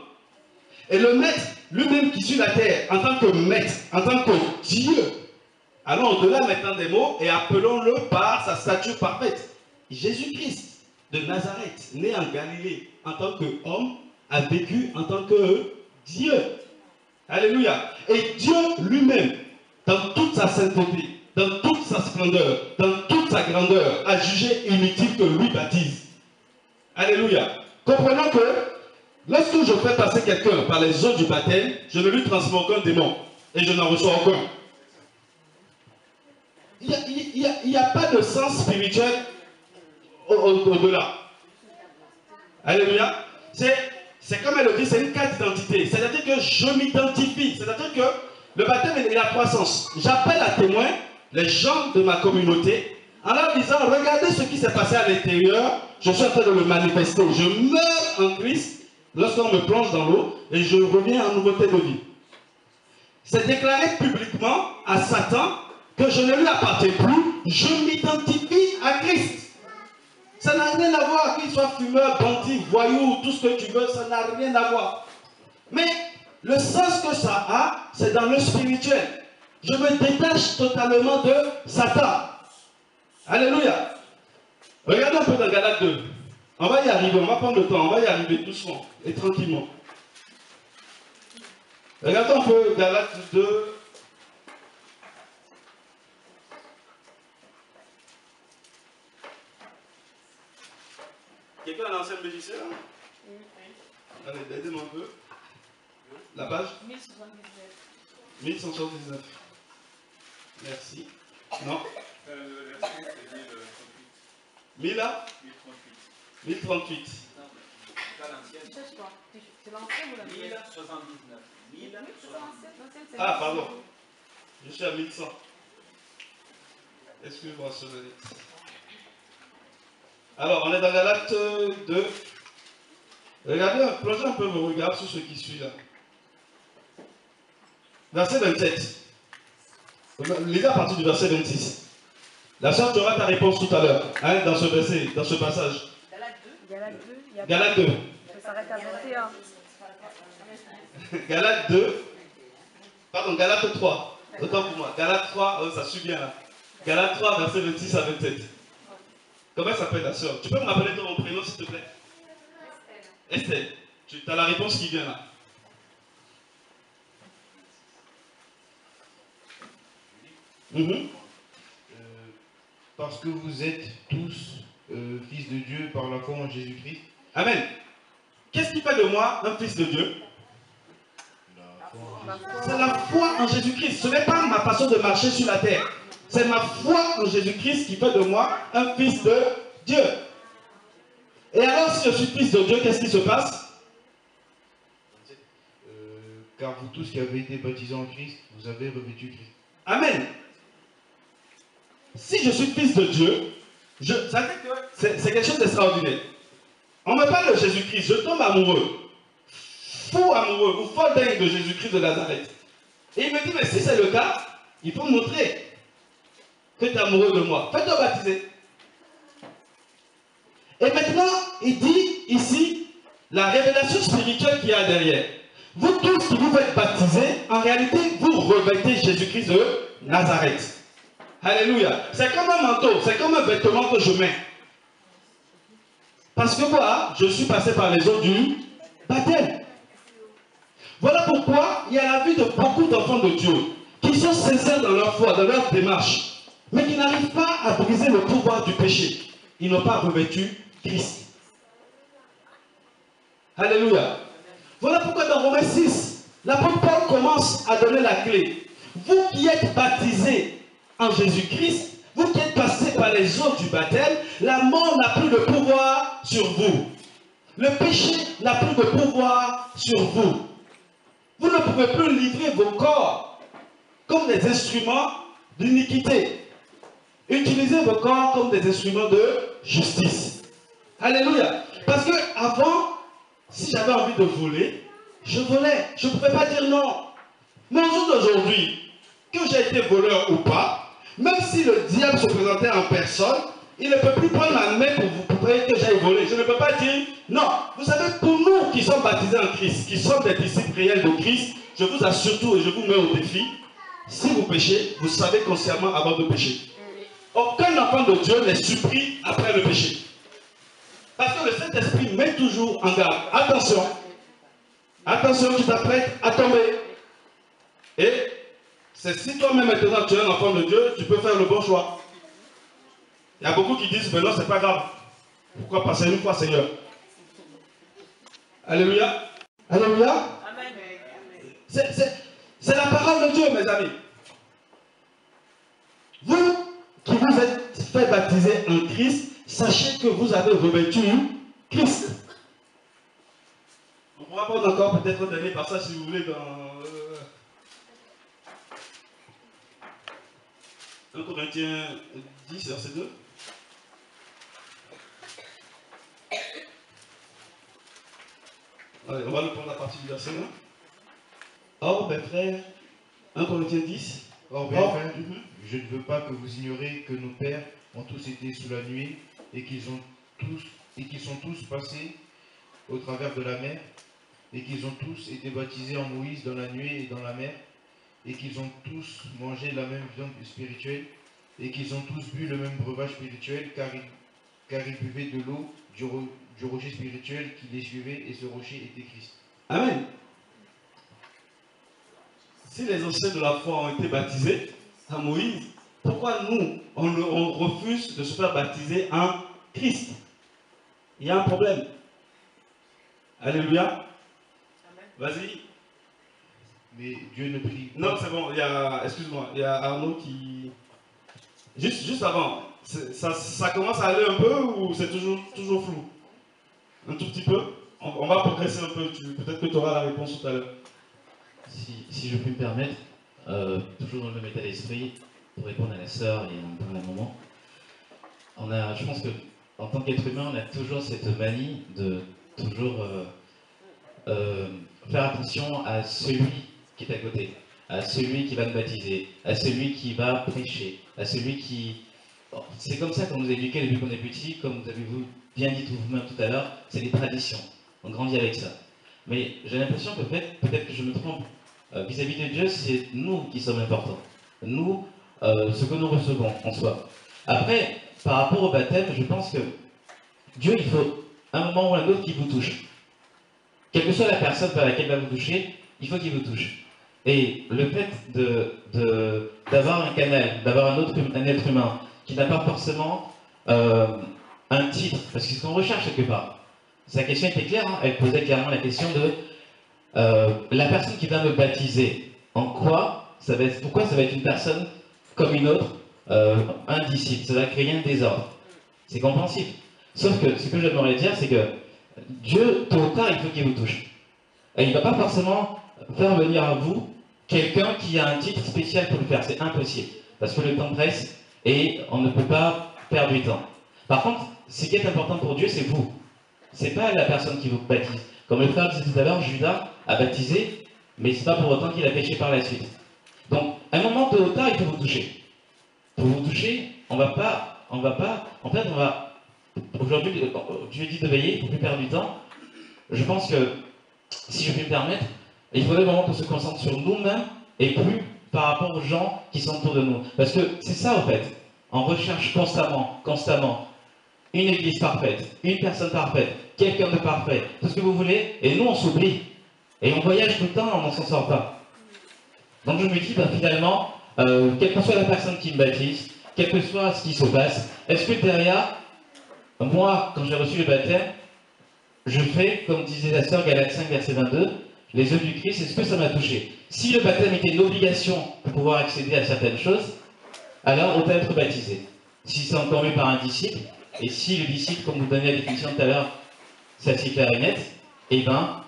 Et le maître, lui-même qui suit la terre, en tant que maître, en tant que Dieu, allons au-delà maintenant des mots et appelons-le par sa stature parfaite. Jésus-Christ de Nazareth, né en Galilée, en tant qu'homme, a vécu en tant que Dieu. Alléluia. Et Dieu lui-même, dans toute sa sainteté, dans toute sa splendeur, dans toute sa grandeur, a jugé inutile que lui baptise. Alléluia. Comprenons que lorsque je fais passer quelqu'un par les eaux du baptême, je ne lui transmets aucun démon et je n'en reçois aucun. Il n'y a pas de sens spirituel au-delà. Alléluia. C'est comme elle le dit, c'est une carte d'identité. C'est-à-dire que je m'identifie. C'est-à-dire que le baptême, il a trois sens. J'appelle à témoin les gens de ma communauté en leur disant, regardez ce qui s'est passé à l'intérieur, je suis en train de le manifester. Je meurs en Christ lorsqu'on me plonge dans l'eau et je reviens en nouveauté de vie. C'est déclaré publiquement à Satan que je ne lui appartiens plus, je m'identifie à Christ. Ça n'a rien à voir qu'il soit fumeur, bandit, voyou, tout ce que tu veux, ça n'a rien à voir. Mais le sens que ça a, c'est dans le spirituel. Je me détache totalement de Satan. Alléluia. Regardez un peu dans Galates 2. On va y arriver, on va prendre le temps, on va y arriver doucement et tranquillement. Regardons un peu Galates 2. Quelqu'un a un ancien bénéficiaire là? Allez, aidez-moi un peu. La page 1179. Merci. Non. Le verset, c'est 1000 là 1038. 1038. Pas l'ancienne. C'est l'ancien ou la 1079. 1079. Ah, pardon. Je suis à 1100. Excusez-moi, ce Alors, on est dans Galates 2. Regardez, plongez un peu vos regards sur ce qui suit là. Verset 27. Lisez à partir du verset 26. La sœur, tu auras ta réponse tout à l'heure, hein, dans ce verset, dans ce passage. Galates 2. Ça s'arrête à 21. Galates 2. Pardon, Galates 3. Autant pour moi. Galates 3, ça suit bien là. Galates 3, verset 26 à 27. Comment s'appelle la sœur? Tu peux me rappeler ton prénom s'il te plaît? Estelle. Tu as la réponse qui vient là. Parce que vous êtes tous fils de Dieu par la foi en Jésus-Christ. Amen. Qu'est-ce qui fait de moi un fils de Dieu? C'est la foi en Jésus-Christ. Ce n'est pas ma façon de marcher sur la terre. C'est ma foi en Jésus-Christ qui fait de moi un fils de Dieu. Et alors, si je suis fils de Dieu, qu'est-ce qui se passe? Car vous tous qui avez été baptisés en Christ, vous avez revêtu Christ. Amen. Si je suis fils de Dieu, c'est quelque chose d'extraordinaire. On me parle de Jésus-Christ, je tombe amoureux. Fou amoureux ou folle dingue de Jésus-Christ de Nazareth. Et il me dit, mais si c'est le cas, il faut montrer que tu es amoureux de moi. Fais-toi baptiser. Et maintenant, il dit ici, la révélation spirituelle qu'il y a derrière. Vous tous qui vous faites baptiser, en réalité, vous revêtez Jésus-Christ de Nazareth. Alléluia. C'est comme un manteau, c'est comme un vêtement que je mets. Parce que moi, je suis passé par les eaux du baptême. Voilà pourquoi il y a la vie de beaucoup d'enfants de Dieu qui sont sincères dans leur foi, dans leur démarche, mais qui n'arrivent pas à briser le pouvoir du péché. Ils n'ont pas revêtu Christ. Alléluia. Voilà pourquoi dans Romains 6, l'apôtre Paul commence à donner la clé. Vous qui êtes baptisés en Jésus-Christ, vous qui êtes passés par les eaux du baptême, la mort n'a plus de pouvoir sur vous. Le péché n'a plus de pouvoir sur vous. Vous ne pouvez plus livrer vos corps comme des instruments d'iniquité. Utilisez vos corps comme des instruments de justice. Alléluia. Parce que avant, si j'avais envie de voler, je volais. Je ne pouvais pas dire non. Mais au jour d'aujourd'hui, que j'ai été voleur ou pas, même si le diable se présentait en personne, il ne peut plus prendre ma main pour vous prouver que j'aille voler. Je ne peux pas dire non. Vous savez, pour nous qui sommes baptisés en Christ, qui sommes des disciples réels de Christ, je vous assure tout et je vous mets au défi. Si vous péchez, vous savez consciemment avant de pécher. Aucun enfant de Dieu n'est surpris après le péché. Parce que le Saint-Esprit met toujours en garde. Attention. Attention, tu t'apprêtes à tomber. Et c'est si toi-même maintenant tu es un enfant de Dieu, tu peux faire le bon choix. Il y a beaucoup qui disent, mais non, c'est pas grave. Pourquoi passer une fois, Seigneur? Alléluia. Alléluia. C'est la parole de Dieu, mes amis. Vous qui vous êtes fait baptiser en Christ, sachez que vous avez revêtu Christ. On pourra prendre encore peut-être un dernier passage si vous voulez dans... 1 Corinthiens 10, verset 2. Allez, on va le prendre à partir du verset 1. Or, mes frères, 1 Corinthiens 10. Or, mes frères, je ne veux pas que vous ignoriez que nos pères ont tous été sous la nuée et qu'ils sont tous passés au travers de la mer et qu'ils ont tous été baptisés en Moïse dans la nuée et dans la mer et qu'ils ont tous mangé la même viande spirituelle et qu'ils ont tous bu le même breuvage spirituel car ils buvaient de l'eau du rocher spirituel qui les suivait et ce rocher était Christ. Amen. Si les anciens de la foi ont été baptisés à Moïse, pourquoi nous, on refuse de se faire baptiser en Christ? Il y a un problème. Alléluia. Vas-y. Mais Dieu ne prie pas. Non, c'est bon, excuse-moi, il y a Arnaud qui... Juste avant, ça commence à aller un peu ou c'est toujours flou? Un tout petit peu? On va progresser un peu, peut-être que tu auras la réponse tout à l'heure. Si je puis me permettre, toujours dans le même état d'esprit, pour répondre à la sœur et en parler un moment, je pense qu'en tant qu'être humain, on a toujours cette manie de toujours faire attention à celui qui est à côté, à celui qui va nous baptiser, à celui qui va prêcher, à celui qui... Bon, c'est comme ça qu'on nous éduquait depuis qu'on est petit, comme vous avez bien dit vous-même tout à l'heure, c'est des traditions, on grandit avec ça. Mais j'ai l'impression que peut-être que je me trompe, vis-à-vis de Dieu, c'est nous qui sommes importants, nous, ce que nous recevons en soi. Après, par rapport au baptême, je pense que Dieu, il faut un moment ou un autre qu'il vous touche. Quelle que soit la personne par laquelle il va vous toucher, il faut qu'il vous touche. Et le fait d'avoir un canal, d'avoir un être humain qui n'a pas forcément un titre, parce que c'est ce qu'on recherche quelque part. Sa question était claire, hein, elle posait clairement la question de la personne qui va me baptiser, en quoi ça va être, pourquoi ça va être une personne comme une autre, un disciple, ça va créer un désordre. C'est compréhensible. Sauf que ce que j'aimerais dire, c'est que Dieu, tôt ou tard, il faut qu'il vous touche. Et il ne va pas forcément faire venir à vous quelqu'un qui a un titre spécial pour le faire. C'est impossible. Parce que le temps presse et on ne peut pas perdre du temps. Par contre, ce qui est important pour Dieu, c'est vous. Ce n'est pas la personne qui vous baptise. Comme le frère disait tout à l'heure, Judas a baptisé, mais ce n'est pas pour autant qu'il a péché par la suite. Donc, à un moment tôt ou tard, il faut vous toucher. Pour vous toucher, on va pas, aujourd'hui, Dieu dit de veiller, il ne faut plus perdre du temps. Je pense que, si je puis me permettre, il faudrait vraiment qu'on se concentre sur nous-mêmes et plus par rapport aux gens qui sont autour de nous. Parce que c'est ça, en fait. On recherche constamment, une église parfaite, une personne parfaite, quelqu'un de parfait, tout ce que vous voulez, et nous, on s'oublie. Et on voyage tout le temps, on n'en s'en sort pas. Donc je me dis, finalement, quelle que soit la personne qui me baptise, quel que soit ce qui se passe, est-ce que derrière, moi, quand j'ai reçu le baptême, je fais, comme disait la sœur Galates 5, verset 22, les œuvres du Christ, est-ce que ça m'a touché? Si le baptême était une obligation pour pouvoir accéder à certaines choses, alors autant être baptisé. Si c'est encore mieux par un disciple, et si le disciple, comme vous donnez la définition tout à l'heure, c'est assez clair et net, eh bien,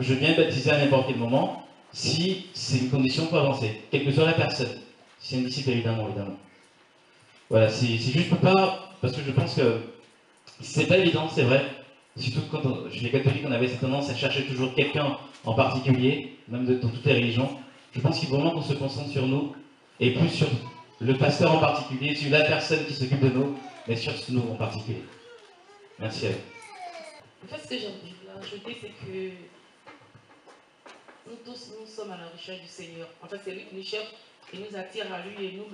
je viens baptiser à n'importe quel moment, si c'est une condition pour avancer, quelle que soit la personne. Si c'est un disciple, évidemment. Voilà, c'est juste pas, parce que je pense que c'est pas évident, c'est vrai. Surtout quand chez les catholiques, on avait cette tendance à chercher toujours quelqu'un en particulier, même dans toutes les religions. Je pense qu'il faut vraiment qu'on se concentre sur nous, et plus sur le pasteur en particulier, sur la personne qui s'occupe de nous, mais sur nous en particulier. Merci à vous. En fait, ce que j'ai envie de rajouter, c'est que nous tous, nous sommes à la recherche du Seigneur. En fait, c'est lui qui nous cherche et nous attire à lui, et nous,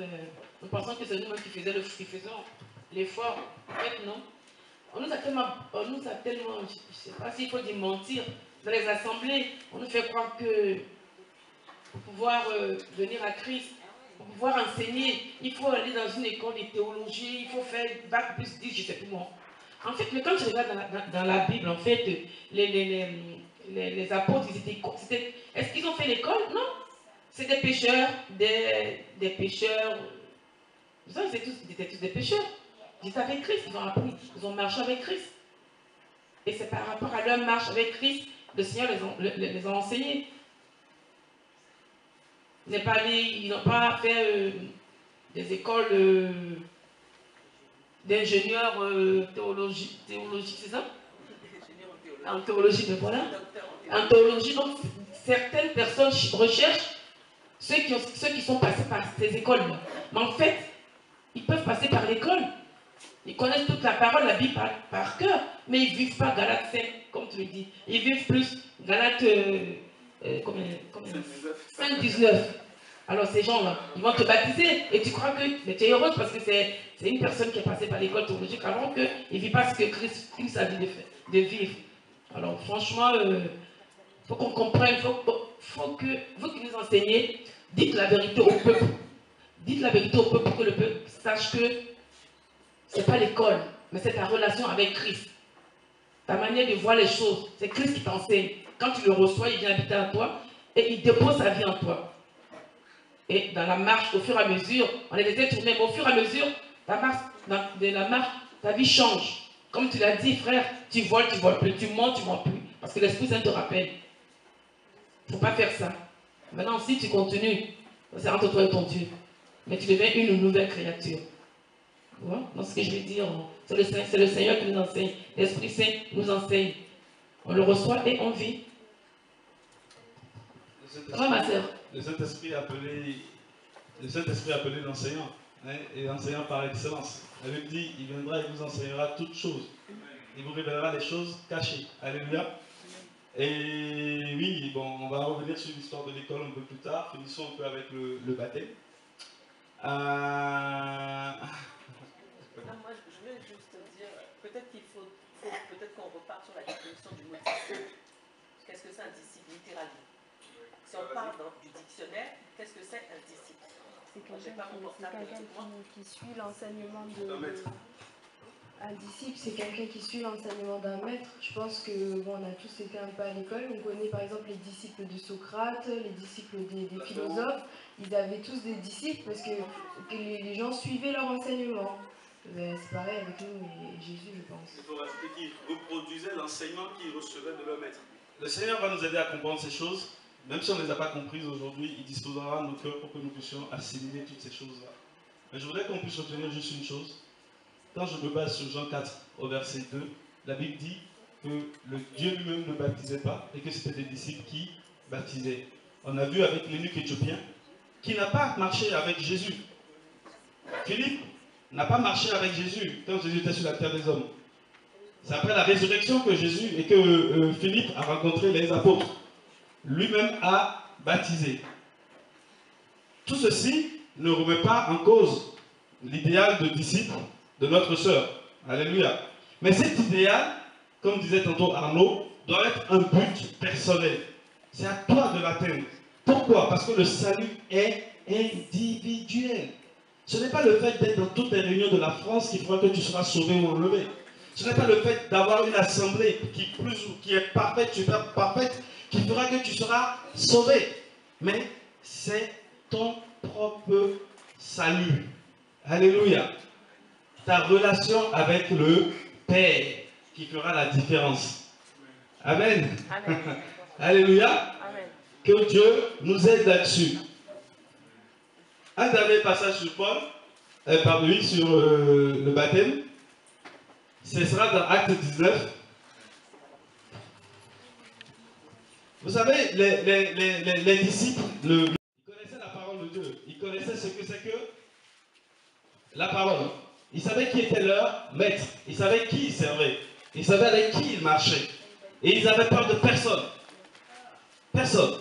nous pensons que c'est nous-mêmes qui faisons l'effort. En fait, non. On nous a tellement, je ne sais pas s'il faut dire mentir, dans les assemblées, on nous fait croire que pour pouvoir venir à Christ, pour pouvoir enseigner, il faut aller dans une école de théologie, il faut faire bac plus 10, je ne sais plus moi. En fait, mais quand je regarde dans la Bible, en fait, les apôtres, est-ce qu'ils ont fait l'école? Non. C'est des pécheurs, des pécheurs. Ils étaient tous des pécheurs. Ils étaient avec Christ, ils ont appris, ils ont marché avec Christ. Et c'est par rapport à leur marche avec Christ, le Seigneur les a enseignés. Ils n'ont pas fait des écoles d'ingénieurs théologiques, c'est ça? En théologie, mais voilà. En théologie, donc certaines personnes recherchent ceux qui sont passés par ces écoles-là. Mais en fait, ils peuvent passer par l'école. Ils connaissent toute la parole, la Bible par cœur, mais ils ne vivent pas Galates 5, comme tu le dis. Ils vivent plus Galates 5,19. Alors ces gens-là, ils vont te baptiser et tu crois que mais tu es heureuse parce que c'est une personne qui est passée par l'école théologique alors qu'il ne vit pas ce que Christ a dit de vivre. Alors franchement, faut qu'on comprenne, faut que vous qui nous enseignez, dites la vérité au peuple. Dites la vérité au peuple pour que le peuple sache que ce n'est pas l'école, mais c'est ta relation avec Christ. Ta manière de voir les choses, c'est Christ qui t'enseigne. Quand tu le reçois, il vient habiter en toi et il dépose sa vie en toi. Et dans la marche, au fur et à mesure, on est détourné, mais au fur et à mesure, de la marche, ta vie change. Comme tu l'as dit, frère, tu voles plus, tu montes plus. Parce que l'Esprit Saint te rappelle. Il ne faut pas faire ça. Maintenant, si tu continues, c'est entre toi et ton Dieu. Mais tu deviens une nouvelle créature. Voilà. Donc, ce que je veux dire, c'est le Seigneur qui nous enseigne. L'Esprit Saint nous enseigne. On le reçoit et on vit. Comment, ma sœur? Le Saint-Esprit appelé l'enseignant, hein, et l'enseignant par excellence. La Bible dit, il viendra et vous enseignera toutes choses. Il vous révélera les choses cachées. Alléluia. Et oui, bon, on va revenir sur l'histoire de l'école un peu plus tard. Finissons un peu avec le baptême. Non, moi, je veux juste dire, peut-être qu'il faut peut-être qu'on reparte sur la définition du mot disciple. Qu'est-ce que c'est un disciple, littéralement? Si on parle du dictionnaire, qu'est-ce que c'est un disciple? C'est quelqu'un qui suit l'enseignement de... Un disciple, c'est quelqu'un qui suit l'enseignement d'un maître. Je pense que bon, on a tous été un peu à l'école. On connaît par exemple les disciples de Socrate, les disciples des philosophes. Ils avaient tous des disciples parce que les gens suivaient leur enseignement. C'est pareil avec nous et Jésus, je pense. Il faut rajouter qu'ils reproduisaient l'enseignement qu'ils recevaient de leur maître. Le Seigneur va nous aider à comprendre ces choses. Même si on ne les a pas comprises aujourd'hui, il disposera nos cœurs pour que nous puissions assimiler toutes ces choses-là. Mais je voudrais qu'on puisse retenir juste une chose. Quand je me base sur Jean 4, au verset 2, la Bible dit que le Dieu lui-même ne baptisait pas et que c'était des disciples qui baptisaient. On a vu avec l'eunuque éthiopien qui n'a pas marché avec Jésus. Philippe n'a pas marché avec Jésus quand Jésus était sur la terre des hommes. C'est après la résurrection que Jésus et que Philippe a rencontré les apôtres. Lui-même a baptisé. Tout ceci ne remet pas en cause l'idéal de disciple de notre sœur. Alléluia. Mais cet idéal, comme disait tantôt Arnaud, doit être un but personnel. C'est à toi de l'atteindre. Pourquoi? Parce que le salut est individuel. Ce n'est pas le fait d'être dans toutes les réunions de la France qui fera que tu seras sauvé ou enlevé. Ce n'est pas le fait d'avoir une assemblée qui est parfaite, super parfaite, qui fera que tu seras sauvé. Mais c'est ton propre salut. Alléluia. Ta relation avec le Père qui fera la différence. Amen. Amen. Alléluia. Amen. Que Dieu nous aide là-dessus. Un dernier passage sur Paul, sur le baptême. Ce sera dans Acte 19. Vous savez, les disciples, ils connaissaient la parole de Dieu. Ils connaissaient ce que c'est que la parole. Ils savaient qui était leur maître. Ils savaient qui ils servaient. Ils savaient avec qui ils marchaient. Et ils n'avaient peur de personne. Personne.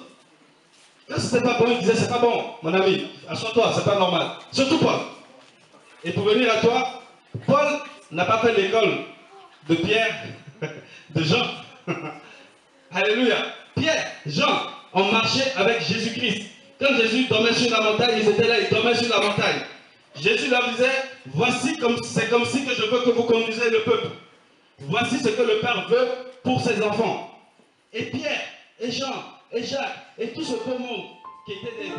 Quand c'était pas bon, ils disaient c'est pas bon, mon ami. Assois-toi, c'est pas normal. Surtout Paul. Et pour venir à toi, Paul n'a pas fait l'école de Pierre, de Jean. Alléluia. Pierre, Jean ont marché avec Jésus-Christ. Quand Jésus dormait sur la montagne, ils étaient là, ils dormaient sur la montagne. Jésus leur disait, voici c'est comme si que je veux que vous conduisez le peuple. Voici ce que le Père veut pour ses enfants. Et Pierre, et Jean, et Jacques, et tout ce beau monde qui était des 12,